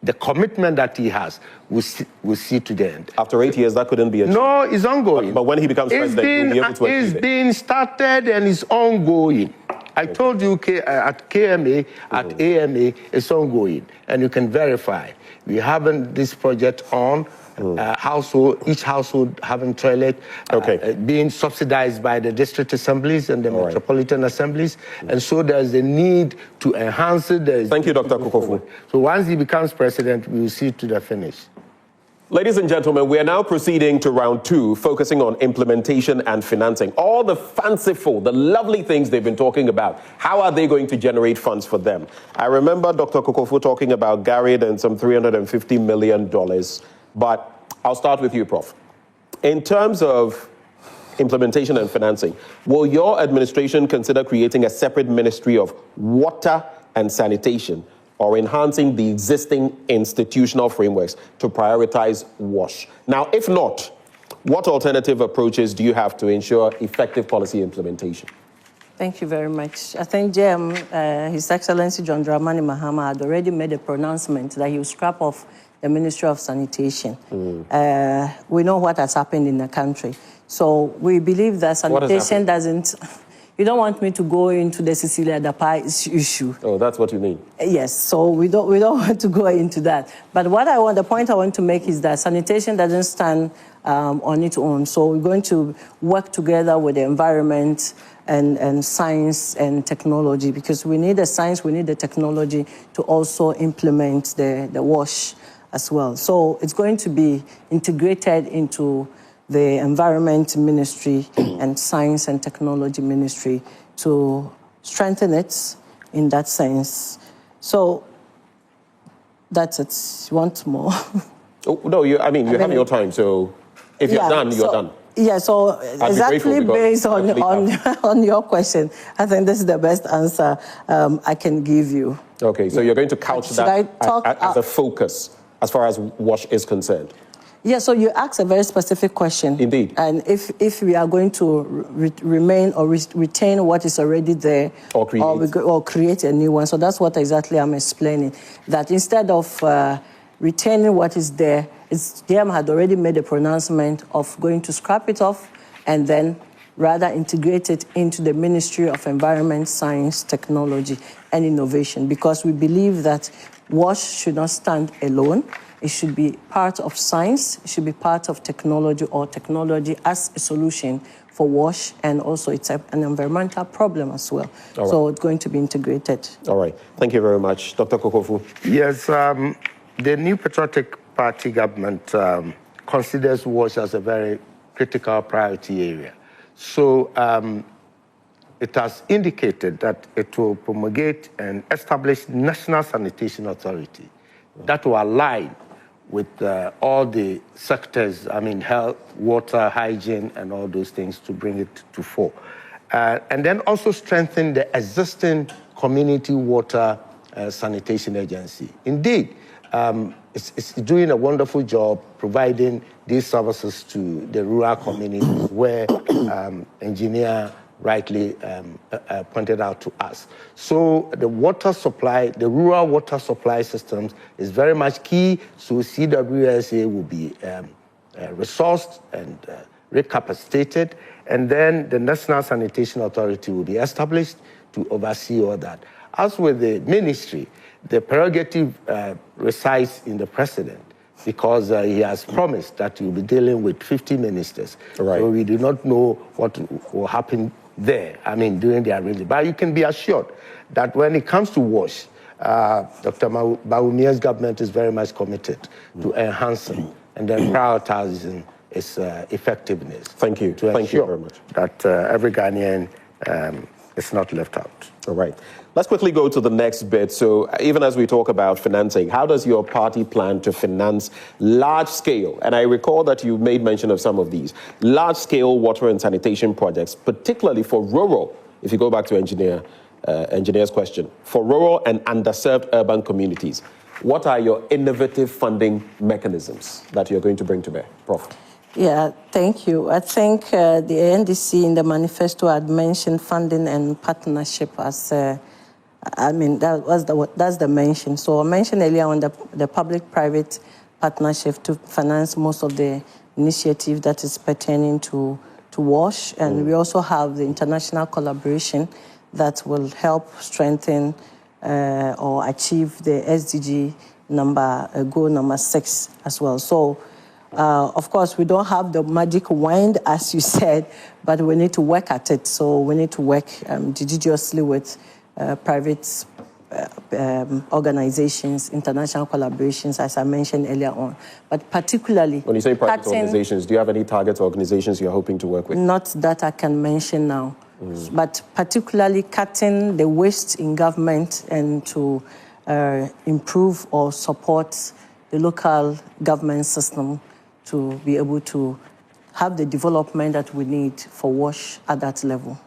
[SPEAKER 2] the commitment that he has, we see to the end.
[SPEAKER 1] After 8 years, that couldn't be achieved.
[SPEAKER 2] No, it's ongoing.
[SPEAKER 1] But when he becomes president, he'll be able to achieve it.
[SPEAKER 2] It's been started and it's ongoing. I told you at KMA, at AMA, it's ongoing. And you can verify. We have this project on. Each household having toilet, being subsidized by the district assemblies and the metropolitan assemblies. And so there's a need to enhance it.
[SPEAKER 1] Thank you, Dr. Kukofu.
[SPEAKER 2] So once he becomes president, we will see to the finish.
[SPEAKER 1] Ladies and gentlemen, we are now proceeding to round 2, focusing on implementation and financing. All the fanciful, the lovely things they've been talking about. How are they going to generate funds for them? I remember Dr. Kukofu talking about GWARAID and some $350 million. But I'll start with you, Prof. In terms of implementation and financing, will your administration consider creating a separate ministry of water and sanitation, or enhancing the existing institutional frameworks to prioritize WASH? Now, if not, what alternative approaches do you have to ensure effective policy implementation?
[SPEAKER 3] Thank you very much. I think His Excellency John Dramani Mahama had already made a pronouncement that he will scrap off the Ministry of Sanitation. We know what has happened in the country. So we believe that sanitation doesn't... You don't want me to go into the Cecilia Dapa issue.
[SPEAKER 1] Oh, that's what you mean?
[SPEAKER 3] Yes, so we don't want to go into that. But the point I want to make is that sanitation doesn't stand on its own. So we're going to work together with the environment and science and technology, because we need the science, we need the technology to also implement the WASH as well. So it's going to be integrated into the Environment Ministry and Science and Technology Ministry to strengthen it in that sense. So that's it. You want more?
[SPEAKER 1] Oh, no, you have your time, so if you're done, you're done.
[SPEAKER 3] Yeah, so exactly based on on your question, I think this is the best answer I can give you.
[SPEAKER 1] Okay, so you're going to couch that as a focus as far as WASH is concerned.
[SPEAKER 3] Yeah, so you asked a very specific question.
[SPEAKER 1] Indeed.
[SPEAKER 3] And if we are going to remain or retain what is already there,
[SPEAKER 1] or
[SPEAKER 3] create a new one. So that's what exactly I'm explaining. That instead of retaining what is there, GM had already made a pronouncement of going to scrap it off and then rather integrate it into the Ministry of Environment, Science, Technology and Innovation, because we believe that WASH should not stand alone. It should be part of science, it should be part of technology, or technology as a solution for WASH, and also it's an environmental problem as well. Right. So it's going to be integrated.
[SPEAKER 1] All right. Thank you very much. Dr. Kokofu.
[SPEAKER 2] Yes, the New Patriotic Party government considers WASH as a very critical priority area. So it has indicated that it will promulgate and establish National Sanitation Authority that will align with all the sectors, health, water, hygiene, and all those things to bring it to fore. And then also strengthen the existing community water sanitation agency. Indeed, it's doing a wonderful job providing these services to the rural communities where engineer rightly pointed out to us. So the water supply, the rural water supply systems is very much key. So CWSA will be resourced and recapacitated, and then the National Sanitation Authority will be established to oversee all that. As with the ministry, the prerogative resides in the president, because he has promised that he will be dealing with 50 ministers. Right. So we do not know what will happen there, during the arrangement. But you can be assured that when it comes to WASH, Dr. Bawumia's government is very much committed to enhancing and then prioritizing its effectiveness.
[SPEAKER 1] Thank you. Thank you very much.
[SPEAKER 2] That every Ghanaian is not left out.
[SPEAKER 1] All right. Let's quickly go to the next bit. So even as we talk about financing, how does your party plan to finance large-scale, and I recall that you made mention of some of these, large-scale water and sanitation projects, particularly for rural, if you go back to engineer's question, for rural and underserved urban communities? What are your innovative funding mechanisms that you're going to bring to bear? Prof.
[SPEAKER 3] Yeah, thank you. I think the NDC in the manifesto had mentioned funding and partnership as that's the mention. So I mentioned earlier on the public-private partnership to finance most of the initiative that is pertaining to WASH. And we also have the international collaboration that will help strengthen or achieve the SDG goal number 6 as well. So, of course, we don't have the magic wand, as you said, but we need to work at it. So we need to work judiciously with private organizations, international collaborations, as I mentioned earlier on. But particularly...
[SPEAKER 1] When you say private organizations, do you have any target organizations you're hoping to work with?
[SPEAKER 3] Not that I can mention now, but particularly cutting the waste in government and to improve or support the local government system to be able to have the development that we need for WASH at that level.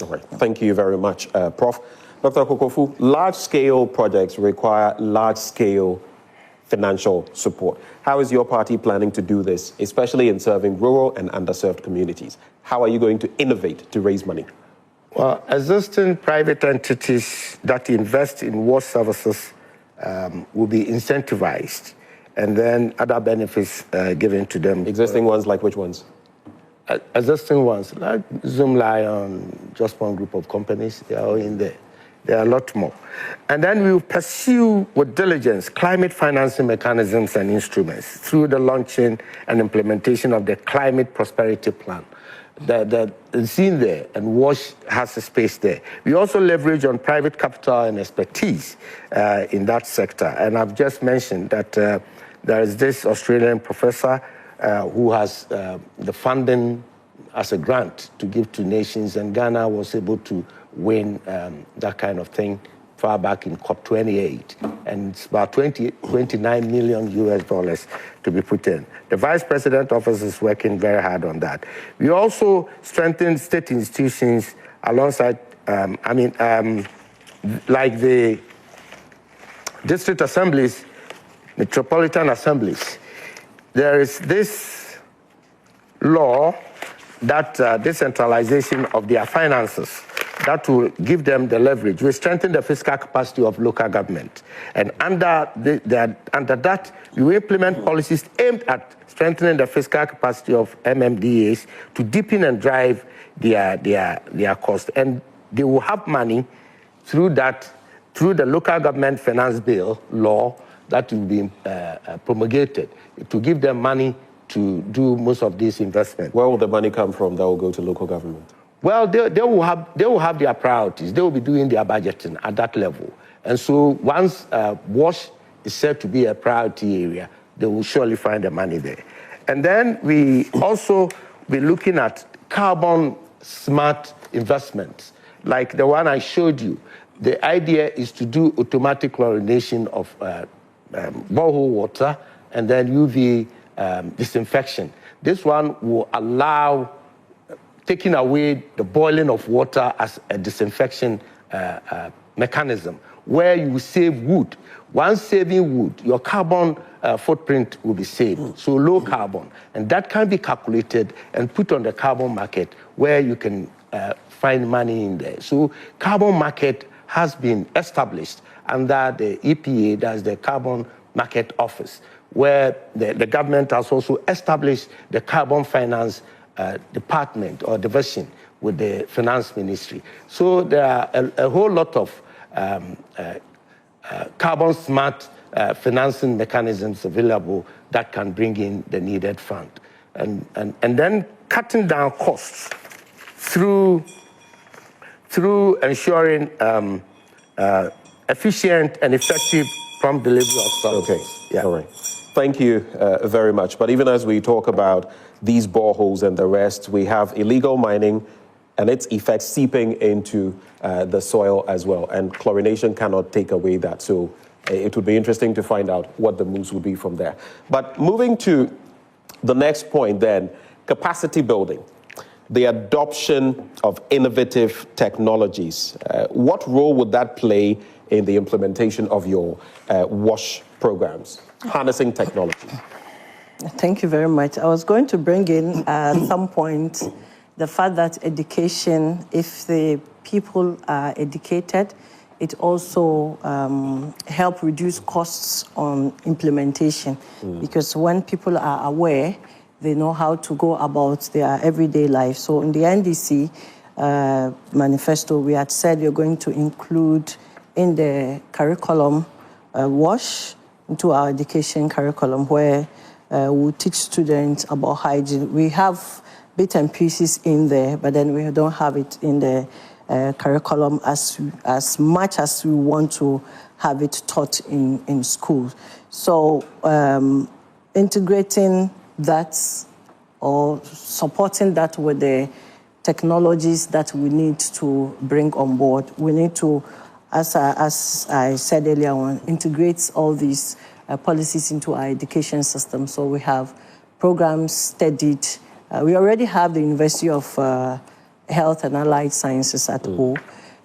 [SPEAKER 1] All right. Thank you very much, Prof. Dr. Kokofu, large-scale projects require large-scale financial support. How is your party planning to do this, especially in serving rural and underserved communities? How are you going to innovate to raise money?
[SPEAKER 2] Well, existing private entities that invest in WASH services will be incentivized, and then other benefits given to them.
[SPEAKER 1] Existing ones like which ones?
[SPEAKER 2] Existing ones, like Zoom Lion, just one group of companies, they are all in there. There are a lot more. And then we will pursue with diligence climate financing mechanisms and instruments through the launching and implementation of the Climate Prosperity Plan. It's in there, and WASH has a space there. We also leverage on private capital and expertise in that sector. And I've just mentioned that there is this Australian professor who has the funding as a grant to give to nations, and Ghana was able to win that kind of thing far back in COP28, and it's about 29 million US dollars to be put in. The Vice President office is working very hard on that. We also strengthened state institutions alongside, like the district assemblies, metropolitan assemblies. There is this law that decentralization of their finances, that will give them the leverage. We strengthen the fiscal capacity of local government. And under that, we will implement policies aimed at strengthening the fiscal capacity of MMDAs to deepen and drive their cost. And they will have money through the local government finance bill law that will be promulgated to give them money to do most of these investments.
[SPEAKER 1] Where will the money come from that will go to local government?
[SPEAKER 2] Well, they will have their priorities. They will be doing their budgeting at that level. And so once WASH is said to be a priority area, they will surely find the money there. And then we also be looking at carbon smart investments, like the one I showed you. The idea is to do automatic chlorination of borehole water and then UV disinfection. This one will allow taking away the boiling of water as a disinfection mechanism, where you save wood. Once saving wood, your carbon footprint will be saved, so low carbon. And that can be calculated and put on the carbon market where you can find money in there. So carbon market has been established under the EPA, that's the Carbon Market Office, where the government has also established the carbon finance department or division with the finance ministry. So there are a whole lot of carbon smart financing mechanisms available that can bring in the needed fund. And then cutting down costs through ensuring efficient and effective prompt delivery of services.
[SPEAKER 1] Okay, yeah. All right. Thank you very much. But even as we talk about these boreholes and the rest, we have illegal mining and its effects seeping into the soil as well. And chlorination cannot take away that. So it would be interesting to find out what the moves would be from there. But moving to the next point then, capacity building, the adoption of innovative technologies. What role would that play in the implementation of your WASH programs, harnessing technology?
[SPEAKER 3] Thank you very much. I was going to bring in at some point the fact that education, if the people are educated, it also helps reduce costs on implementation. Because when people are aware, they know how to go about their everyday life. So in the NDC manifesto, we had said we're going to include in the curriculum WASH into our education curriculum, where we teach students about hygiene. We have bits and pieces in there, but then we don't have it in the curriculum as much as we want to have it taught in school. So integrating that or supporting that with the technologies that we need to bring on board. We need to, as I said earlier on, integrate all these policies into our education system. So we have programs studied. We already have the University of Health and Allied Sciences at O.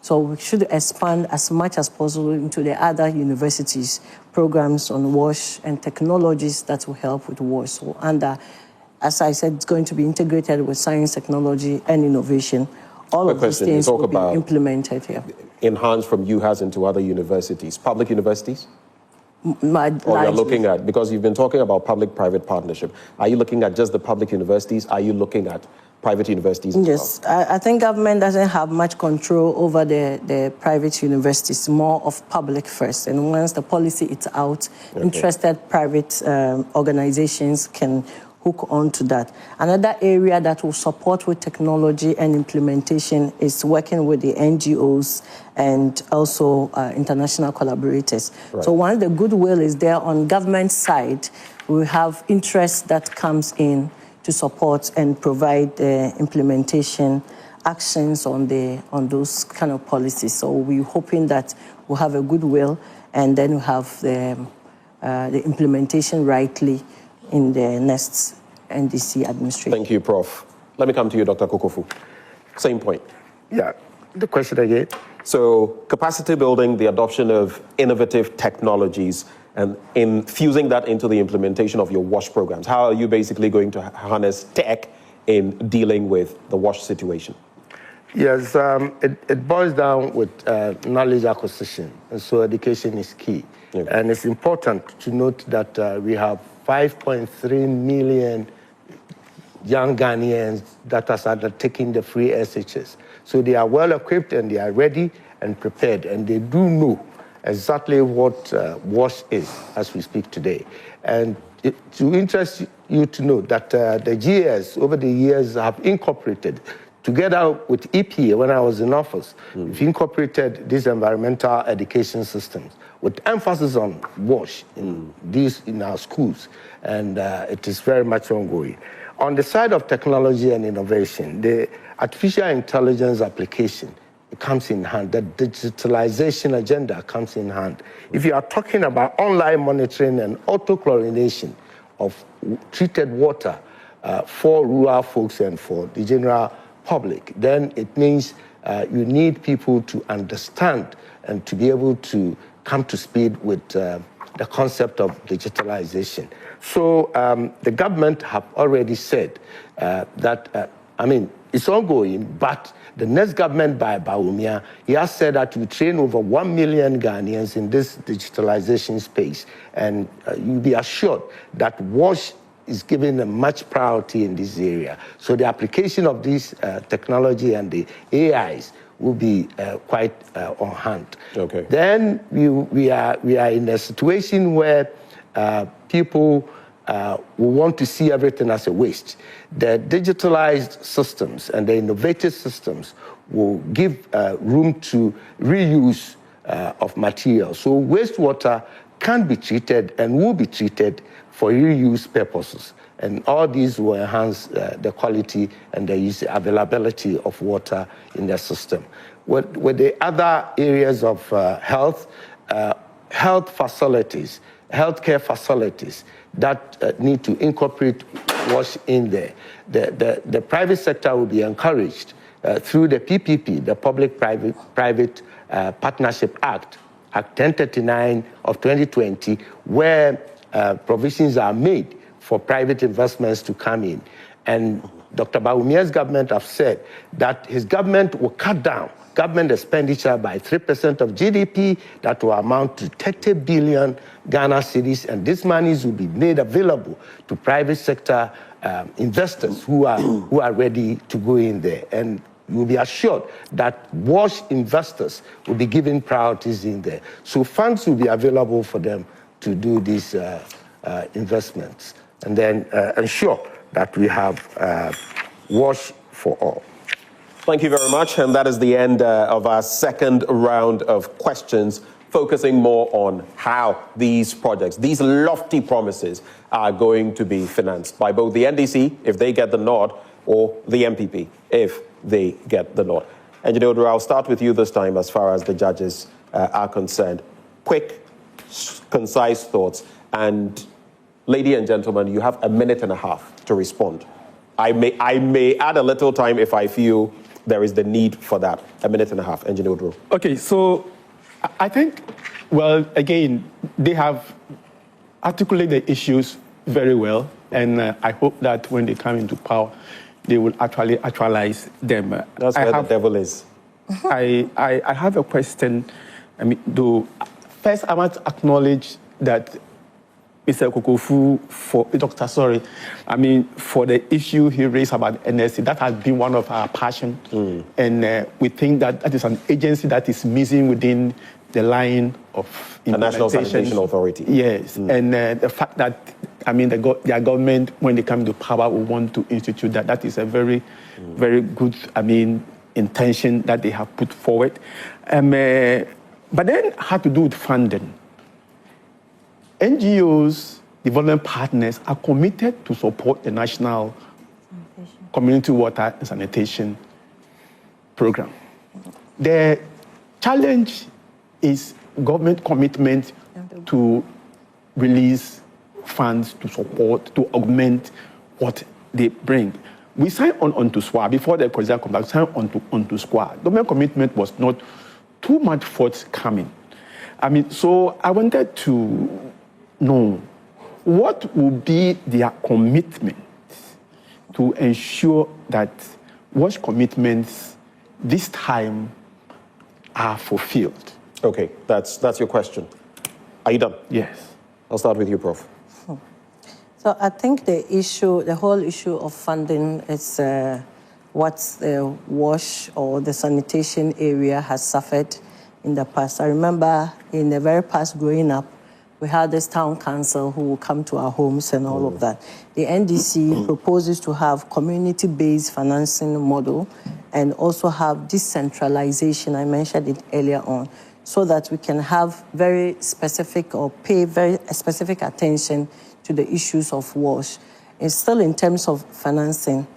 [SPEAKER 3] So we should expand as much as possible into the other universities, programs on WASH and technologies that will help with WASH. So as I said, it's going to be integrated with science, technology, and innovation. All of these things will be implemented here.
[SPEAKER 1] Enhanced from UHAS into other universities, public universities? Or you're looking at, because you've been talking about public-private partnership, are you looking at just the public universities? Are you looking at private universities as
[SPEAKER 3] yes,
[SPEAKER 1] well?
[SPEAKER 3] I think government doesn't have much control over the private universities, more of public first. And once the policy is out, interested private organizations can hook on to that. Another area that will support with technology and implementation is working with the NGOs and also international collaborators. Right. So once the goodwill is there on government side, we have interest that comes in to support and provide the implementation actions on those kind of policies. So we're hoping that we'll have a goodwill, and then we'll have the implementation rightly in the next NDC administration.
[SPEAKER 1] Thank you, Prof. Let me come to you, Dr. Kokofu. Same point.
[SPEAKER 2] Yeah, the question again.
[SPEAKER 1] So capacity building, the adoption of innovative technologies, and infusing that into the implementation of your WASH programs. How are you basically going to harness tech in dealing with the WASH situation?
[SPEAKER 2] Yes, it boils down with knowledge acquisition, and so education is key.
[SPEAKER 1] Okay.
[SPEAKER 2] And it's important to note that we have 5.3 million young Ghanaians that are undertaking the free SHS. So they are well equipped and they are ready and prepared, and they do know exactly what WASH is as we speak today. And to interest you to know that the GS over the years have incorporated, together with EPA when I was in office, we've incorporated these environmental education systems with emphasis on WASH in our schools, and it is very much ongoing. On the side of technology and innovation, the artificial intelligence application, it comes in hand. The digitalization agenda comes in hand. If you are talking about online monitoring and auto-chlorination of treated water for rural folks and for the general public, then it means you need people to understand and to be able to come to speed with the concept of digitalization. So the government have already said that, it's ongoing, but the next government by Bawumia, he has said that we train over 1 million Ghanaians in this digitalization space. And you'll be assured that WASH is given a much priority in this area. So the application of this technology and the AIs will be quite on hand.
[SPEAKER 1] Okay.
[SPEAKER 2] Then we are in a situation where people we want to see everything as a waste. The digitalized systems and the innovative systems will give room to reuse of materials. So wastewater can be treated and will be treated for reuse purposes. And all these will enhance the quality and the availability of water in the system. With the other areas of health facilities, healthcare facilities that need to incorporate WASH in there. The private sector will be encouraged through the PPP, the Public-Private Partnership Act, Act 1039 of 2020, where provisions are made for private investments to come in. And Dr. Bawumia's government have said that his government will cut down government expenditure by 3% of GDP. That will amount to 30 billion Ghana cedis, and these monies will be made available to private sector investors who are ready to go in there. And you will be assured that WASH investors will be given priorities in there. So funds will be available for them to do these investments, and then ensure that we have WASH for all.
[SPEAKER 1] Thank you very much. And that is the end of our second round of questions, focusing more on how these projects, these lofty promises, are going to be financed by both the NDC, if they get the nod, or the MPP, if they get the nod. Engineer Oduro, I'll start with you this time as far as the judges are concerned. Quick, concise thoughts. And lady and gentlemen, you have a minute and a half to respond. I may add a little time if I feel there is the need for that. A minute and a half. Engineer Oduro.
[SPEAKER 5] Okay, so I think, well, again, they have articulated the issues very well, and I hope that when they come into power, they will actually actualize them.
[SPEAKER 1] That's where the devil is.
[SPEAKER 5] I have a question. First, I want to acknowledge that Mr. Kokofu, for the issue he raised about NSC, that has been one of our passions. And we think that that is an agency that is missing within the line of
[SPEAKER 1] the National Sanitation Authority.
[SPEAKER 5] Yes, and the fact that, their government, when they come to power, will want to institute that. That is a very, very good, intention that they have put forward. But then had to do with funding. NGOs, development partners are committed to support the national community water and sanitation program. The challenge is government commitment to release funds to support, to augment what they bring. We signed onto SWA before the Korea Compact, signed onto SWA. Government commitment was not too much forthcoming. So I wanted to know what would be their commitment to ensure that WASH commitments this time are fulfilled.
[SPEAKER 1] Okay, that's your question. Are you done?
[SPEAKER 5] Yes.
[SPEAKER 1] I'll start with you, Prof.
[SPEAKER 3] So I think the whole issue of funding is what the WASH or the sanitation area has suffered in the past. I remember in the very past growing up, we had this town council who will come to our homes and all of that. The NDC proposes to have community-based financing model and also have decentralization, I mentioned it earlier on, so that we can have very specific or pay very specific attention to the issues of WASH. And still in terms of financing,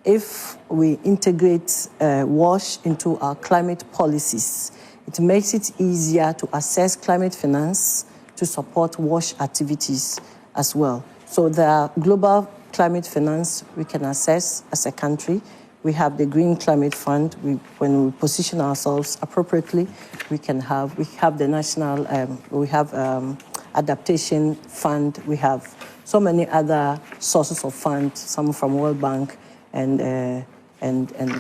[SPEAKER 3] if we integrate WASH into our climate policies, it makes it easier to assess climate finance to support WASH activities as well. So the global climate finance we can assess as a country. We have the Green Climate Fund. When we position ourselves appropriately, we have the national, we have adaptation fund. We have so many other sources of funds, some from World Bank and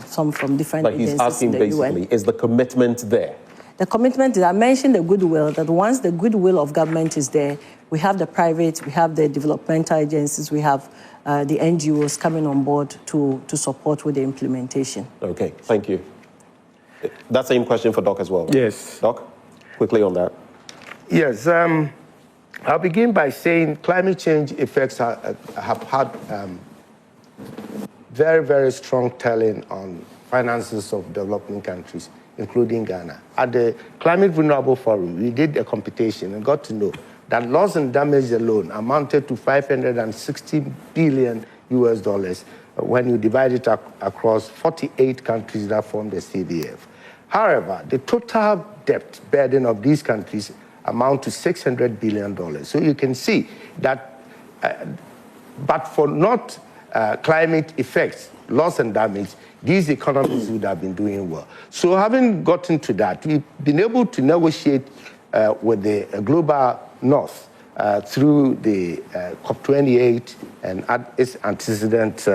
[SPEAKER 3] some from different agencies.
[SPEAKER 1] But he's asking basically, is the commitment there?
[SPEAKER 3] The commitment is, I mentioned the goodwill, that once the goodwill of government is there, we have the private, we have the developmental agencies, we have the NGOs coming on board to support with the implementation.
[SPEAKER 1] Okay, thank you. That same question for Doc as well. Right?
[SPEAKER 5] Yes.
[SPEAKER 1] Doc, quickly on that.
[SPEAKER 2] Yes, I'll begin by saying climate change effects have had very, very strong telling on finances of developing countries, including Ghana. At the Climate Vulnerable Forum, we did a computation and got to know that loss and damage alone amounted to $560 billion when you divide it across 48 countries that form the CDF. However, the total debt burden of these countries amount to $600 billion. So you can see that, but for not climate effects, loss and damage, these economies would have been doing well. So having gotten to that, we've been able to negotiate with the global north through the COP28 and its antecedent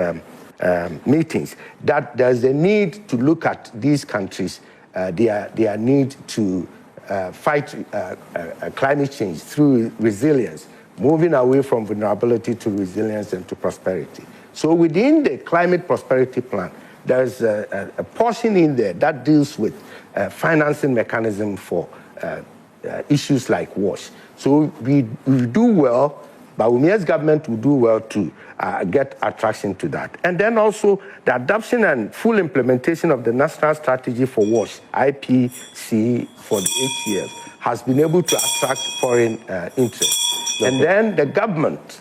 [SPEAKER 2] meetings, that there's a need to look at these countries, their need to fight climate change through resilience, moving away from vulnerability to resilience and to prosperity. So within the Climate Prosperity Plan, there's a portion in there that deals with financing mechanism for issues like WASH. So we do well, but Umia's government will do well to get attraction to that. And then also the adoption and full implementation of the National Strategy for WASH, IPC, for the 8 years, has been able to attract foreign interest. Okay. And then the government,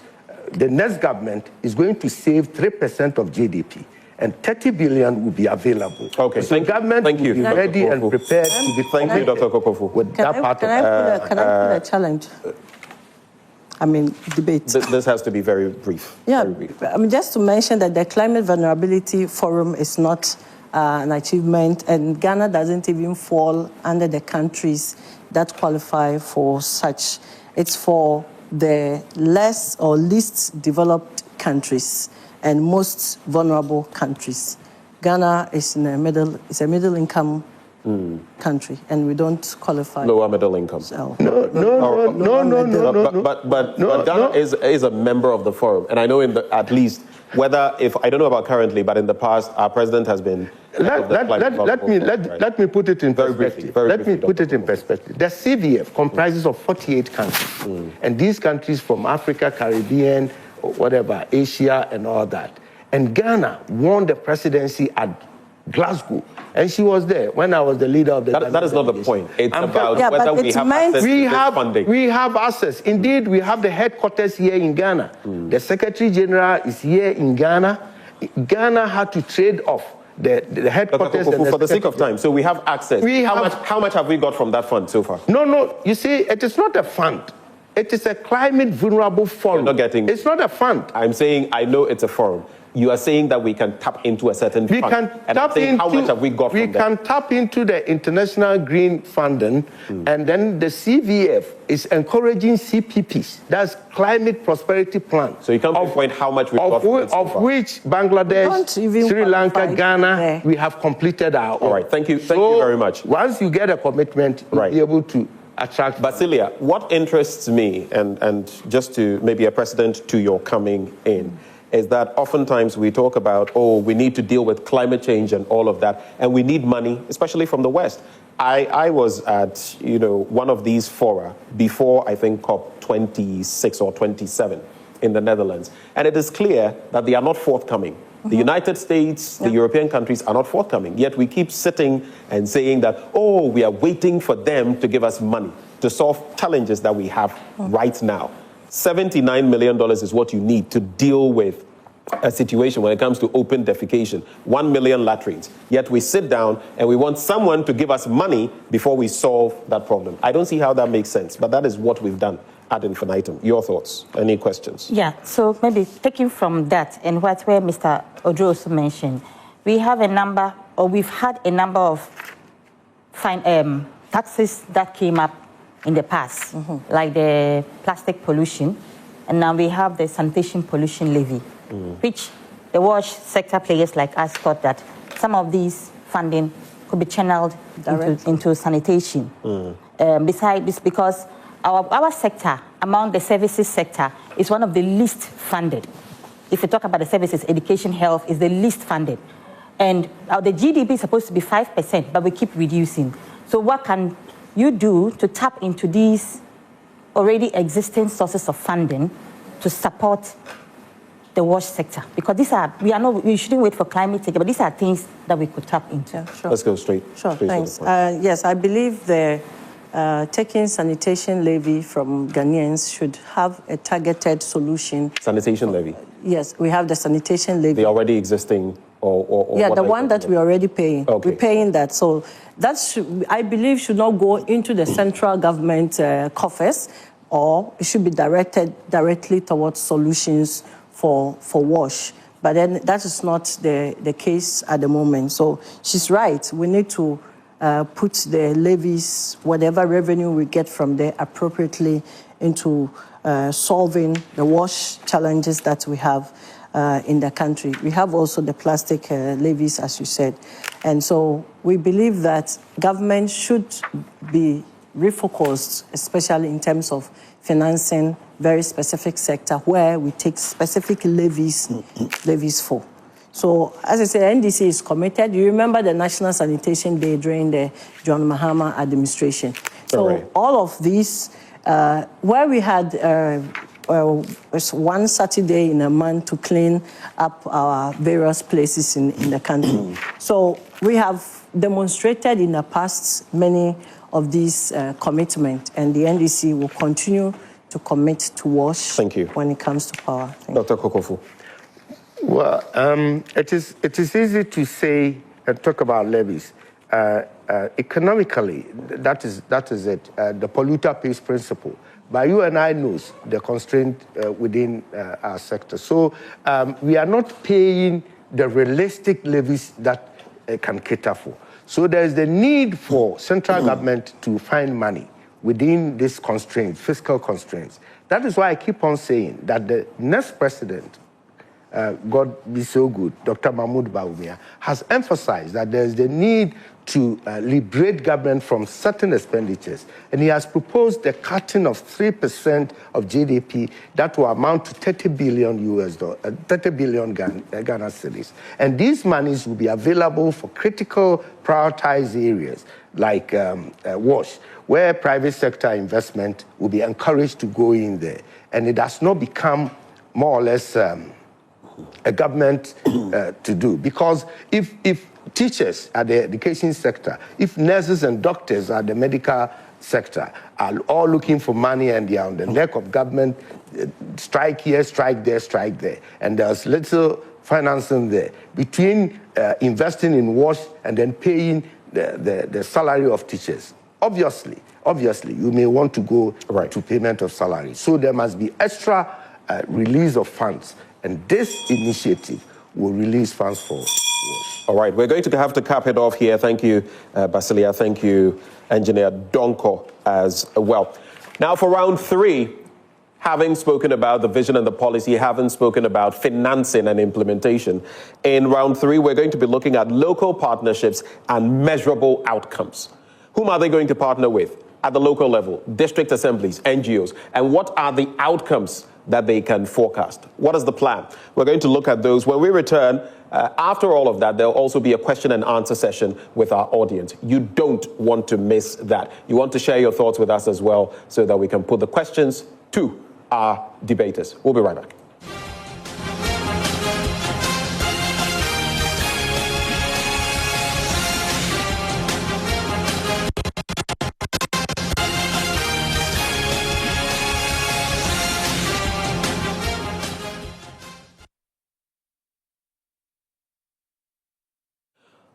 [SPEAKER 2] the next government, is going to save 3% of GDP. And 30 billion will be available.
[SPEAKER 1] Okay,
[SPEAKER 2] so government will be ready and prepared to be.
[SPEAKER 1] Thank you, Dr. Kokofu.
[SPEAKER 3] Can I put a challenge? Debate.
[SPEAKER 1] This has to be very brief.
[SPEAKER 3] Yeah,
[SPEAKER 1] very brief.
[SPEAKER 3] Just to mention that the Climate Vulnerability Forum is not an achievement, and Ghana doesn't even fall under the countries that qualify for such. It's for the less or least developed countries and most vulnerable countries. Ghana is in a middle income country, and we don't qualify.
[SPEAKER 1] Lower middle income.
[SPEAKER 3] So.
[SPEAKER 1] No. But Ghana is a member of the forum, and I know at least whether I don't know about currently, but in the past our president has been.
[SPEAKER 2] Let me put it in perspective. Let me put it in perspective. The CVF comprises of 48 countries, and these countries from Africa, Caribbean, whatever, Asia and all that. And Ghana won the presidency at Glasgow, and she was there when I was the leader of the.
[SPEAKER 1] That is not the point. It's about whether we have access to funding.
[SPEAKER 2] We have access. Indeed, we have the headquarters here in Ghana. The Secretary General is here in Ghana. Ghana had to trade off the headquarters.
[SPEAKER 1] Dr. Kofu, for the sake of time, so we have access. How much have we got from that fund so far?
[SPEAKER 2] No, you see, it is not a fund. It is a climate vulnerable forum.
[SPEAKER 1] You're not getting...
[SPEAKER 2] It's not a fund.
[SPEAKER 1] I'm saying, I know it's a forum. You are saying that we can tap into a certain fund. How much have we got from that?
[SPEAKER 2] We can tap into the International Green Funding, and then the CVF is encouraging CPPs. That's Climate Prosperity Plan.
[SPEAKER 1] So you can't pinpoint how much we got from it so far.
[SPEAKER 2] Of which Bangladesh, Sri Lanka, Ghana, we have completed our own.
[SPEAKER 1] All right, thank you very much.
[SPEAKER 2] Once you get a commitment, you'll be able to attract...
[SPEAKER 1] Basilia, what interests me, and just to maybe a precedent to your coming in, is that oftentimes we talk about, we need to deal with climate change and all of that, and we need money, especially from the West. I was at, one of these fora before, I think, COP26 or 27 in the Netherlands, and it is clear that they are not forthcoming. The United States, the European countries are not forthcoming, yet we keep sitting and saying that, we are waiting for them to give us money to solve challenges that we have right now. $79 million is what you need to deal with a situation when it comes to open defecation. 1 million latrines. Yet we sit down and we want someone to give us money before we solve that problem. I don't see how that makes sense, but that is what we've done ad infinitum. Your thoughts? Any questions?
[SPEAKER 4] Yeah, so maybe taking from that and where Mr. Odro also mentioned, we have a number, or we've had a number of taxes that came up in the past, like the plastic pollution, and now we have the sanitation pollution levy, which the wash sector players like us thought that some of these funding could be channeled into sanitation. Besides this, because our sector, among the services sector, is one of the least funded. If you talk about the services, education, health is the least funded. And the GDP is supposed to be 5%, but we keep reducing. So what can you do to tap into these already existing sources of funding to support the wash sector? Because we shouldn't wait for climate change, but these are things that we could tap into.
[SPEAKER 3] Yeah, sure.
[SPEAKER 1] Let's go straight.
[SPEAKER 3] Sure, thanks. Yes, I believe the taking sanitation levy from Ghanaians should have a targeted solution.
[SPEAKER 1] Sanitation levy?
[SPEAKER 3] Yes, we have the sanitation levy.
[SPEAKER 1] The already existing or
[SPEAKER 3] yeah, the one that we're already paying.
[SPEAKER 1] Okay.
[SPEAKER 3] We're paying that. So that I believe should not go into the central government coffers, or it should be directed directly towards solutions for WASH. But then that is not the case at the moment. So she's right. We need to put the levies, whatever revenue we get from there, appropriately into solving the WASH challenges that we have in the country. We have also the plastic levies, as you said. And so we believe that government should be refocused, especially in terms of financing very specific sector where we take specific levies for. So, as I said, NDC is committed. You remember the National Sanitation Day during the John Mahama administration. So all of these, where we had one Saturday in a month to clean up our various places in the country. So we have demonstrated in the past many of these commitments, and the NDC will continue to commit to WASH when it comes to power.
[SPEAKER 1] Dr. Kokofu.
[SPEAKER 2] Well, it is easy to say and talk about levies. Economically, that is it, the polluter pays principle. But you and I know the constraint within our sector. So we are not paying the realistic levies that can cater for. So there's the need for central government to find money within these constraints, fiscal constraints. That is why I keep on saying that the next president, God be so good, Dr. Mahmoud Bawumia, has emphasized that there's the need to liberate government from certain expenditures. And he has proposed the cutting of 3% of GDP that will amount to 30 billion Ghana cedis. And these monies will be available for critical prioritized areas like WASH, where private sector investment will be encouraged to go in there. And it does not become more or less a government to do. Because if teachers at the education sector, if nurses and doctors at the medical sector are all looking for money and they are on the neck of government, strike here, strike there, and there's little financing there between investing in WASH and then paying the salary of teachers. Obviously, you may want to go to payment of salary. So there must be extra release of funds. And this initiative will release funds for WASH.
[SPEAKER 1] All right, we're going to have to cap it off here. Thank you, Basilia. Thank you, Engineer Donko, as well. Now for round 3, having spoken about the vision and the policy, having spoken about financing and implementation, in round 3, we're going to be looking at local partnerships and measurable outcomes. Whom are they going to partner with at the local level, district assemblies, NGOs, and what are the outcomes that they can forecast? What is the plan? We're going to look at those. When we return, after all of that, there'll also be a question and answer session with our audience. You don't want to miss that. You want to share your thoughts with us as well so that we can put the questions to our debaters. We'll be right back.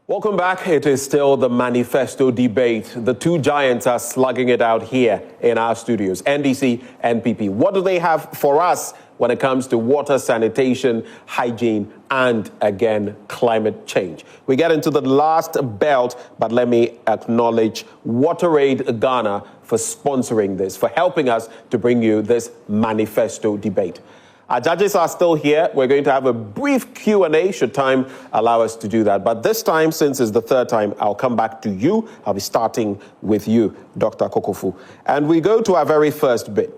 [SPEAKER 1] Welcome back. It is still the Manifesto debate. The two giants are slugging it out here in our studios, NDC, NPP. What do they have for us when it comes to water, sanitation, hygiene, and, again, climate change? We get into the last belt, but let me acknowledge WaterAid Ghana for sponsoring this, for helping us to bring you this Manifesto debate. Our judges are still here. We're going to have a brief Q&A should time allow us to do that. But this time, since it's the third time, I'll come back to you. I'll be starting with you, Dr. Kokofu. And we go to our very first bit.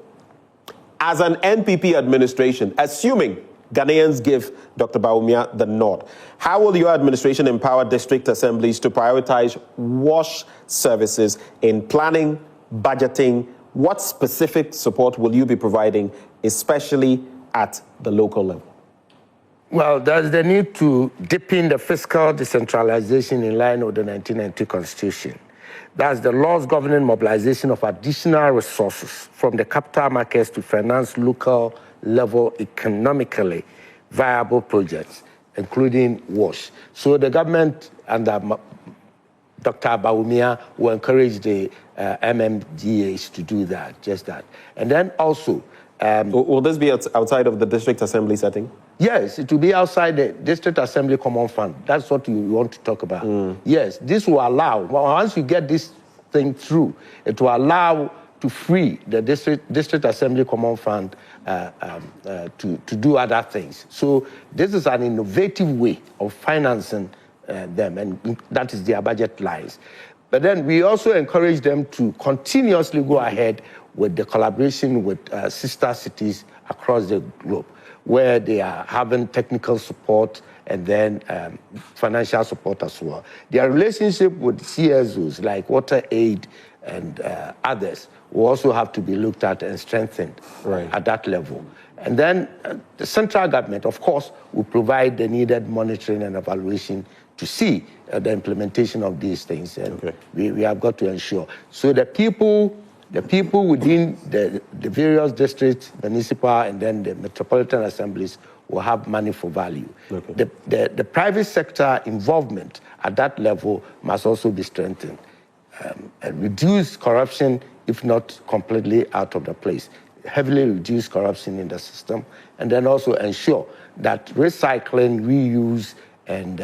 [SPEAKER 1] As an NPP administration, assuming Ghanaians give Dr. Bawumia the nod, how will your administration empower district assemblies to prioritize WASH services in planning, budgeting? What specific support will you be providing, especially at the local level?
[SPEAKER 2] Well, there's the need to deepen the fiscal decentralization in line with the 1990 Constitution. That's the laws governing mobilization of additional resources from the capital markets to finance local level economically viable projects, including WASH. So the government under Dr. Bawumia will encourage the MMDAs to do that, just that. And then also,
[SPEAKER 1] will this be outside of the district assembly setting?
[SPEAKER 2] Yes, it will be outside the district assembly common fund. That's what you want to talk about. Yes, this will allow, once you get this thing through, it will allow to free the district assembly common fund to do other things. So this is an innovative way of financing them, and that is their budget lines. But then we also encourage them to continuously go ahead with the collaboration with sister cities across the globe, where they are having technical support and then financial support as well. Their relationship with CSOs like WaterAid and others will also have to be looked at and strengthened at that level. And then the central government, of course, will provide the needed monitoring and evaluation to see the implementation of these things. And we have got to ensure. So the people within the various districts, municipal, and then the metropolitan assemblies will have money for value. The private sector involvement at that level must also be strengthened. And reduce corruption, if not completely out of the place. Heavily reduce corruption in the system, and then also ensure that recycling, reuse, and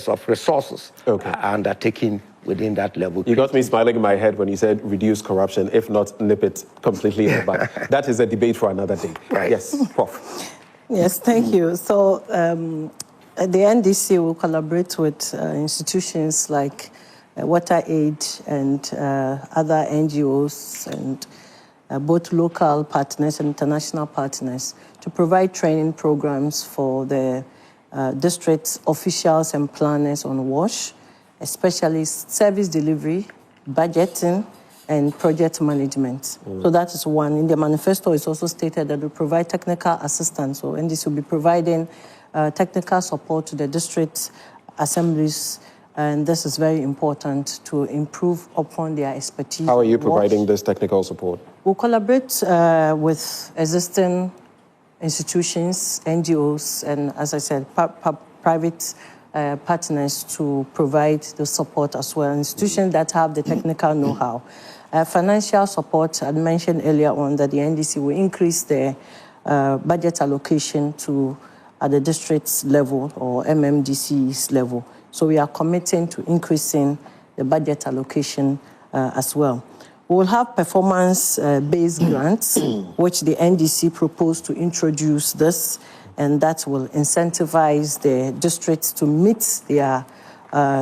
[SPEAKER 2] of resources are undertaken within that level.
[SPEAKER 1] You got me smiling in my head when you said reduce corruption, if not nip it completely in the bud. That is a debate for another day. Yes, Prof.
[SPEAKER 3] Yes, thank you. So the NDC will collaborate with institutions like WaterAid and other NGOs and both local partners and international partners to provide training programs for the district officials and planners on WASH, especially service delivery, budgeting, and project management. So that is one. In the manifesto, it's also stated that we provide technical assistance. So NDC will be providing technical support to the district assemblies, and this is very important to improve upon their expertise.
[SPEAKER 1] How are you providing this technical support?
[SPEAKER 3] We'll collaborate with existing institutions, NGOs, and as I said, private partners to provide the support as well, institutions that have the technical know-how. Financial support, I mentioned earlier on that the NDC will increase their budget allocation to at the district's level or MMDC's level. So we are committing to increasing the budget allocation as well. We will have performance-based grants, which the NDC proposed to introduce this, and that will incentivize the districts to meet their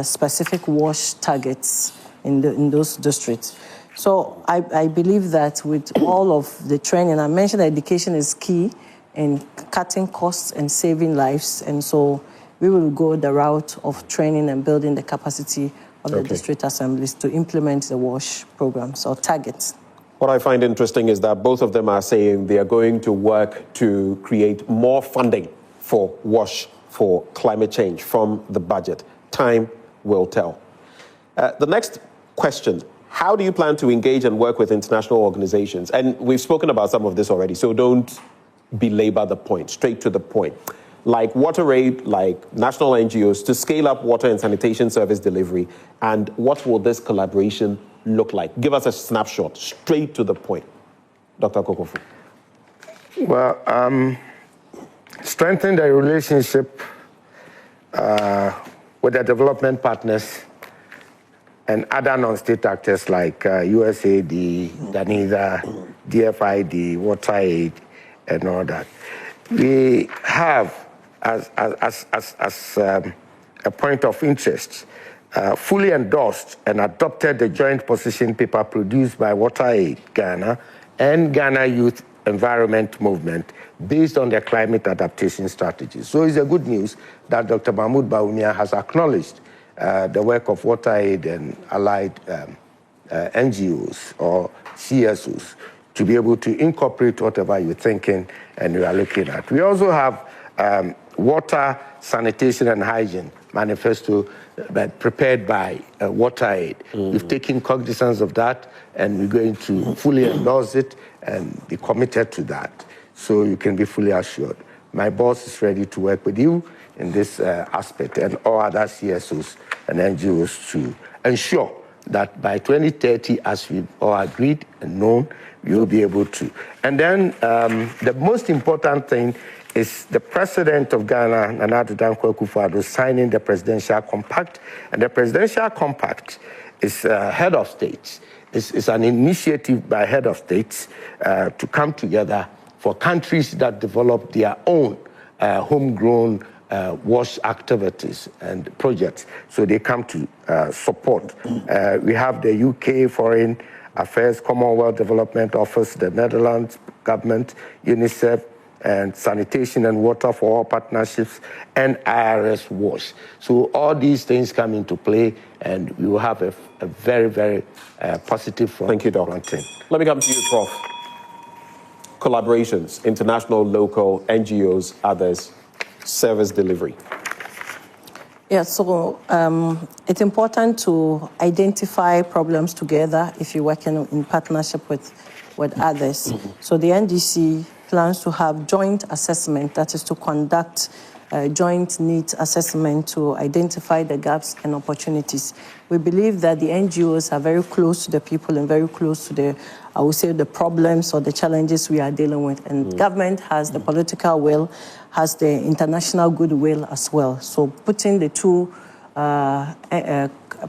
[SPEAKER 3] specific WASH targets in those districts. So I believe that with all of the training, I mentioned education is key in cutting costs and saving lives, and so we will go the route of training and building the capacity of the district assemblies to implement the WASH programs or targets.
[SPEAKER 1] What I find interesting is that both of them are saying they are going to work to create more funding for WASH for climate change from the budget. Time will tell. The next question, how do you plan to engage and work with international organizations? And we've spoken about some of this already, so don't belabor the point, straight to the point. Like WaterAid, like national NGOs, to scale up water and sanitation service delivery, and what will this collaboration look like? Give us a snapshot, straight to the point. Dr. Kokofu.
[SPEAKER 2] Well, strengthen the relationship with the development partners and other non-state actors like USAID, DANIDA, DFID, WaterAid, and all that. We have, as a point of interest, fully endorsed and adopted the joint position paper produced by WaterAid Ghana and Ghana Youth Environment Movement based on their climate adaptation strategy. So it's a good news that Dr. Mahmoud Bawumia has acknowledged the work of WaterAid and allied NGOs or CSOs to be able to incorporate whatever you're thinking and you are looking at. We also have water, sanitation, and hygiene manifesto prepared by WaterAid. We've taken cognizance of that, and we're going to fully endorse it and be committed to that, so you can be fully assured. My boss is ready to work with you in this aspect and all other CSOs and NGOs to ensure that by 2030, as we've all agreed and known, we will be able to. And then the most important thing is the president of Ghana, Nana Addo Dankwa Akufo-Addo, signing the presidential compact. And the presidential compact is head of states. It's an initiative by head of states to come together for countries that develop their own homegrown WASH activities and projects. So they come to support. We have the UK Foreign Affairs Commonwealth Development Office, the Netherlands government, UNICEF, and Sanitation and Water for All Partnerships, and IRS WASH. So all these things come into play, and we will have a very, very positive front.
[SPEAKER 1] Thank you, Doc. Let me come to you, Prof. Collaborations, international, local, NGOs, others, service delivery.
[SPEAKER 3] Yeah, so it's important to identify problems together if you're working in partnership with others. So the NDC plans to have joint assessment, that is to conduct joint needs assessment to identify the gaps and opportunities. We believe that the NGOs are very close to the people and very close to the, I would say, the problems or the challenges we are dealing with. And government has the political will, has the international goodwill as well. So putting the two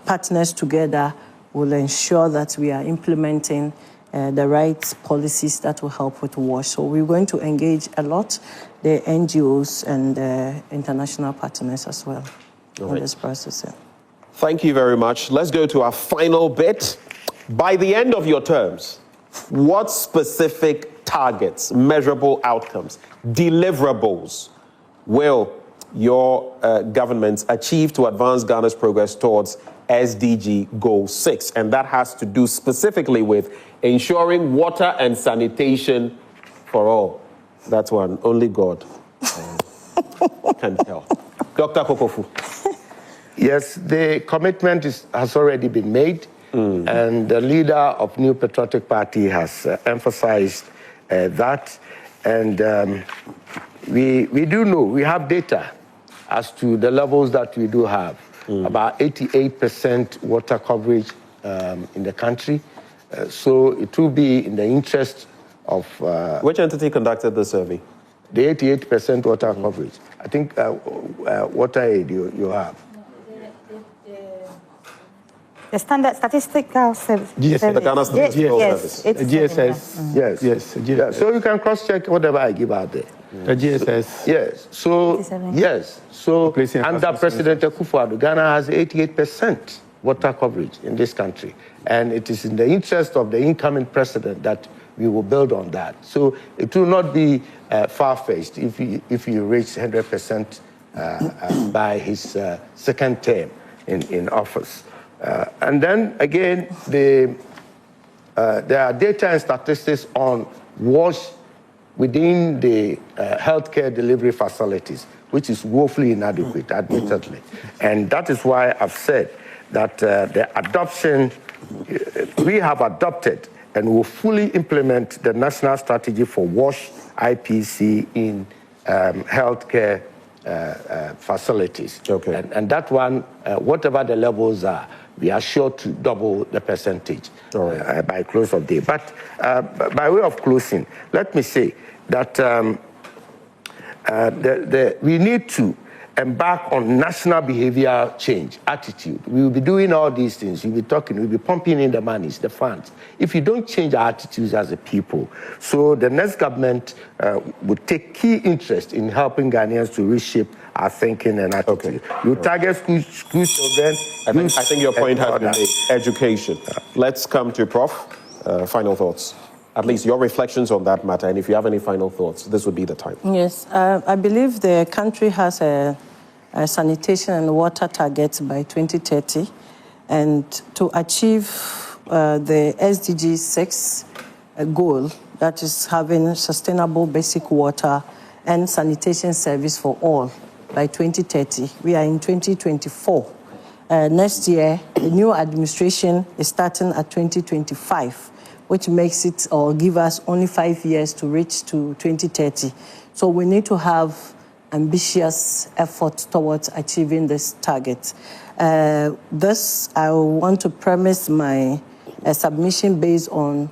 [SPEAKER 3] partners together will ensure that we are implementing the right policies that will help with WASH. So we're going to engage a lot the NGOs and the international partners as well in this process. Yeah.
[SPEAKER 1] Thank you very much. Let's go to our final bit. By the end of your terms, what specific targets, measurable outcomes, deliverables will your governments achieve to advance Ghana's progress towards SDG Goal 6? And that has to do specifically with ensuring water and sanitation for all. That's one only God can tell. Dr. Kokofu.
[SPEAKER 2] Yes, the commitment has already been made, and the leader of New Patriotic Party has emphasized that. And we do know, we have data as to the levels that we do have. About 88% water coverage in the country. So it will be in the interest of...
[SPEAKER 1] Which entity conducted the survey?
[SPEAKER 2] The 88% water coverage. I think WaterAid you have.
[SPEAKER 4] The standard statistical service.
[SPEAKER 1] The Ghana Statistical
[SPEAKER 4] Service.
[SPEAKER 5] GSS.
[SPEAKER 2] Yes.
[SPEAKER 5] Yes.
[SPEAKER 2] Yeah, so you can cross-check whatever I give out there.
[SPEAKER 5] The GSS.
[SPEAKER 2] Yes. So,
[SPEAKER 4] 87.
[SPEAKER 2] yes. So,
[SPEAKER 5] Placing
[SPEAKER 2] under
[SPEAKER 5] across
[SPEAKER 2] President Akufo-Addo, Ghana has 88% water coverage in this country. And it is in the interest of the incoming president that we will build on that. So, it will not be far-fetched if he reaches 100% by his second term in office. And then, again, there are data and statistics on wash within the healthcare delivery facilities, which is woefully inadequate, admittedly. And that is why I've said that the adoption, we have adopted and will fully implement the National Strategy for WASH IPC in healthcare facilities.
[SPEAKER 1] Okay.
[SPEAKER 2] And that one, whatever the levels are, we are sure to double the percentage by close of day. But by way of closing, let me say that we need to embark on national behavioral change, attitude. We will be doing all these things. We'll be talking, we'll be pumping in the monies, the funds. If you don't change our attitudes as a people, so the next government would take key interest in helping Ghanaians to reshape our thinking and attitude.
[SPEAKER 1] Okay.
[SPEAKER 2] You target school children.
[SPEAKER 1] I think your point has been made. Education. Let's come to Prof. Final thoughts. At least your reflections on that matter, and if you have any final thoughts, this would be the time.
[SPEAKER 3] Yes, I believe the country has a sanitation and water target by 2030, and to achieve the SDG 6 goal, that is having sustainable basic water and sanitation service for all by 2030. We are in 2024. Next year, the new administration is starting at 2025, which makes it or give us only 5 years to reach to 2030. So we need to have ambitious efforts towards achieving this target. This, I want to premise my submission based on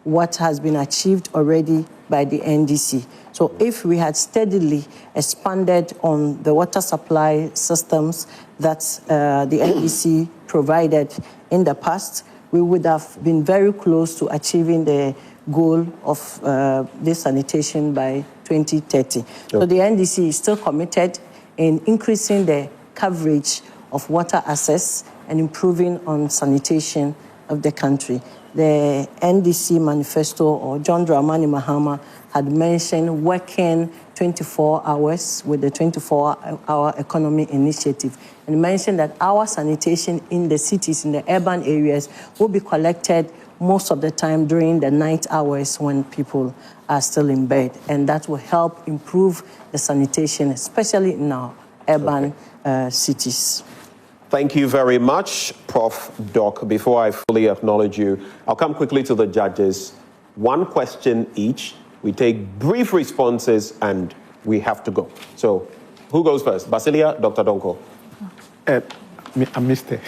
[SPEAKER 3] what has been achieved already by the NDC. So if we had steadily expanded on the water supply systems that the NDC provided in the past, we would have been very close to achieving the goal of this sanitation by 2030. So the NDC is still committed in increasing the coverage of water access and improving on sanitation of the country. The NDC Manifesto, or John Dramani Mahama, had mentioned working 24 hours with the 24-hour economy initiative, and mentioned that our sanitation in the cities, in the urban areas, will be collected most of the time during the night hours when people are still in bed, and that will help improve the sanitation, especially in our urban cities.
[SPEAKER 1] Thank you very much, Prof. Doc. Before I fully acknowledge you, I'll come quickly to the judges. One question each. We take brief responses and we have to go. So, who goes first? Basilia, Dr. Donko?
[SPEAKER 5] I missed it.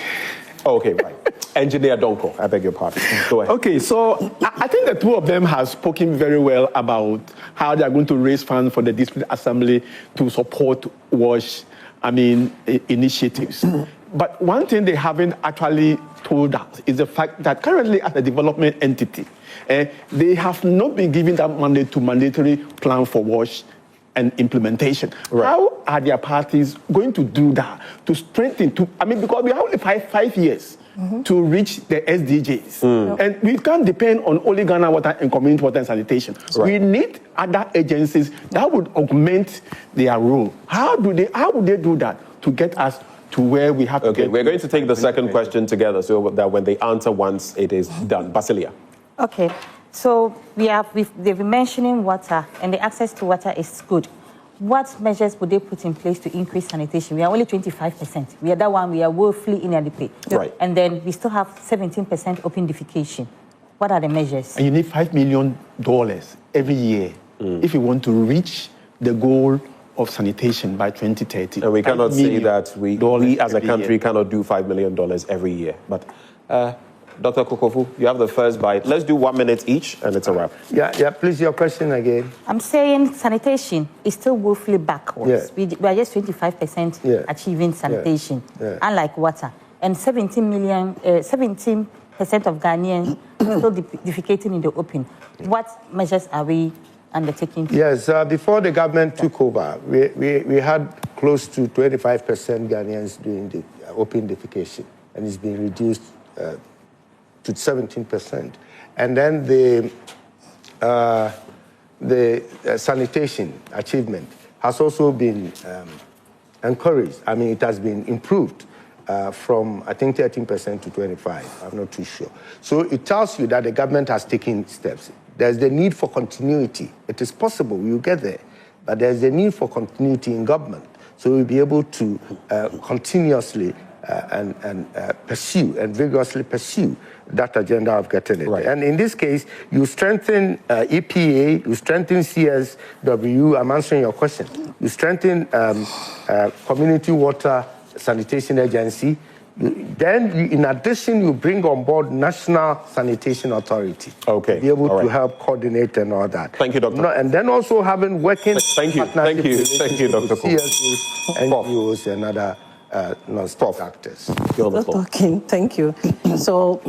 [SPEAKER 1] Oh, okay, right. Engineer Donko, I beg your pardon. Go ahead.
[SPEAKER 5] Okay, so I think the two of them have spoken very well about how they are going to raise funds for the district assembly to support WASH, initiatives. But one thing they haven't actually told us is the fact that currently as a development entity, they have not been given that mandate to mandatory plan for WASH and implementation. Right. How are their parties going to do that to strengthen, because we have only five years to reach the SDGs. And we can't depend on only Ghana Water and Community Water and Sanitation. Right. We need other agencies that would augment their role. How would they do that to get us to where we have to get?
[SPEAKER 1] We're going to take the second question together so that when they answer once, it is done. Basilia.
[SPEAKER 4] Okay, so they've been mentioning water, and the access to water is good. What measures would they put in place to increase sanitation? We are only 25%. We are that one, we are woefully inadequate.
[SPEAKER 1] Right.
[SPEAKER 4] And then we still have 17% open defecation. What are the measures?
[SPEAKER 5] And you need $5 million every year if we want to reach the goal of sanitation by 2030.
[SPEAKER 1] And we cannot say that we as a country cannot do $5 million every year. But Dr. Kokofu, you have the first bite. Let's do 1 minute each, and it's a wrap.
[SPEAKER 2] Yeah, please, your question again.
[SPEAKER 4] I'm saying sanitation is still woefully backwards.
[SPEAKER 2] Yeah.
[SPEAKER 4] We are just 25% achieving sanitation, unlike water. And 17% of Ghanaians still defecating in the open. What measures are we undertaking?
[SPEAKER 2] Yes, before the government took over, we had close to 25% Ghanaians doing the open defecation, and it's been reduced to 17%. And then the sanitation achievement has also been encouraged. I mean, it has been improved from, I think, 13% to 25%. I'm not too sure. So it tells you that the government has taken steps. There's the need for continuity. It is possible we will get there, but there's the need for continuity in government. So we'll be able to continuously and pursue and vigorously pursue that agenda of getting it. Right. And in this case, you strengthen EPA, you strengthen CSW. I'm answering your question. You strengthen Community Water Sanitation Agency. In addition, you bring on board National Sanitation Authority.
[SPEAKER 1] Okay.
[SPEAKER 2] To be able to help coordinate and all that.
[SPEAKER 1] Thank you, Doctor.
[SPEAKER 2] And then also having working
[SPEAKER 1] Thank you, Dr.
[SPEAKER 2] CSOs, NGOs, and other non-profit actors.
[SPEAKER 3] Dr. King, thank you. So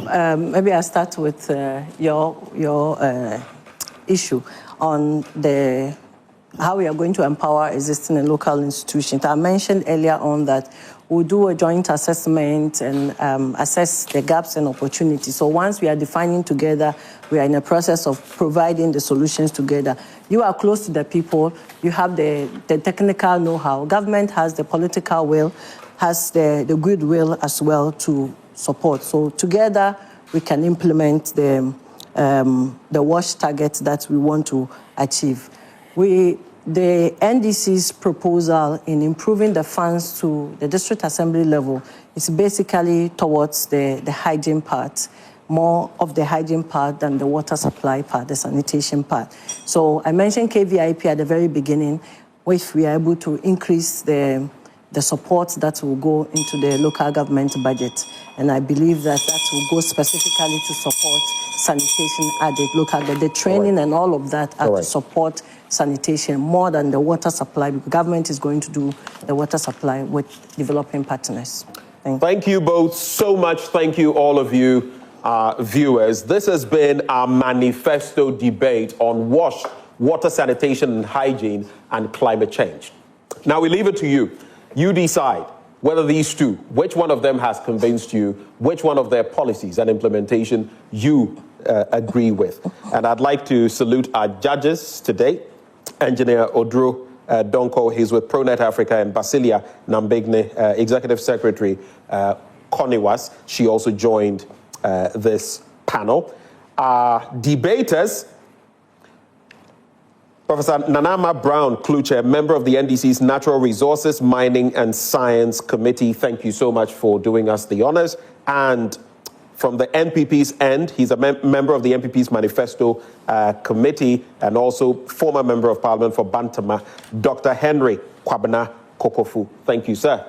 [SPEAKER 3] maybe I'll start with your issue on how we are going to empower existing and local institutions. I mentioned earlier on that we'll do a joint assessment and assess the gaps and opportunities. So once we are defining together, we are in a process of providing the solutions together. You are close to the people. You have the technical know-how. Government has the political will, has the goodwill as well to support. So together, we can implement the WASH targets that we want to achieve. The NDC's proposal in improving the funds to the district assembly level is basically towards the hygiene part, more of the hygiene part than the water supply part, the sanitation part. So I mentioned KVIP at the very beginning, if we are able to increase the support that will go into the local government budget. And I believe that will go specifically to support sanitation at the local, the training and all of that are to support sanitation more than the water supply, because government is going to do the water supply with developing partners.
[SPEAKER 1] Thank you both so much. Thank you, all of you viewers. This has been our manifesto debate on WASH, water sanitation and hygiene, and climate change. Now we leave it to you. You decide whether these two, which one of them has convinced you, which one of their policies and implementation you agree with. And I'd like to salute our judges today. Engineer Odro Donko, he's with ProNet Africa, and Basilia Nambegne, Executive Secretary Koniwas. She also joined this panel. Debaters, Professor Nanama Brown Kluche, member of the NDC's Natural Resources, Mining and Science Committee. Thank you so much for doing us the honors. And from the NPP's end, he's a member of the NPP's Manifesto Committee and also former member of Parliament for Bantama, Dr. Henry Kwabena Kokofu. Thank you, sir,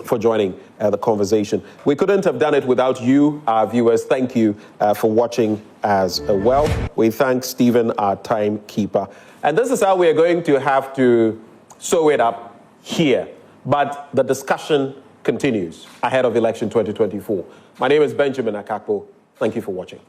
[SPEAKER 1] for joining the conversation. We couldn't have done it without you, our viewers. Thank you for watching as well. We thank Stephen, our timekeeper. And this is how we are going to have to sew it up here. But the discussion continues ahead of election 2024. My name is Benjamin Akakpo. Thank you for watching.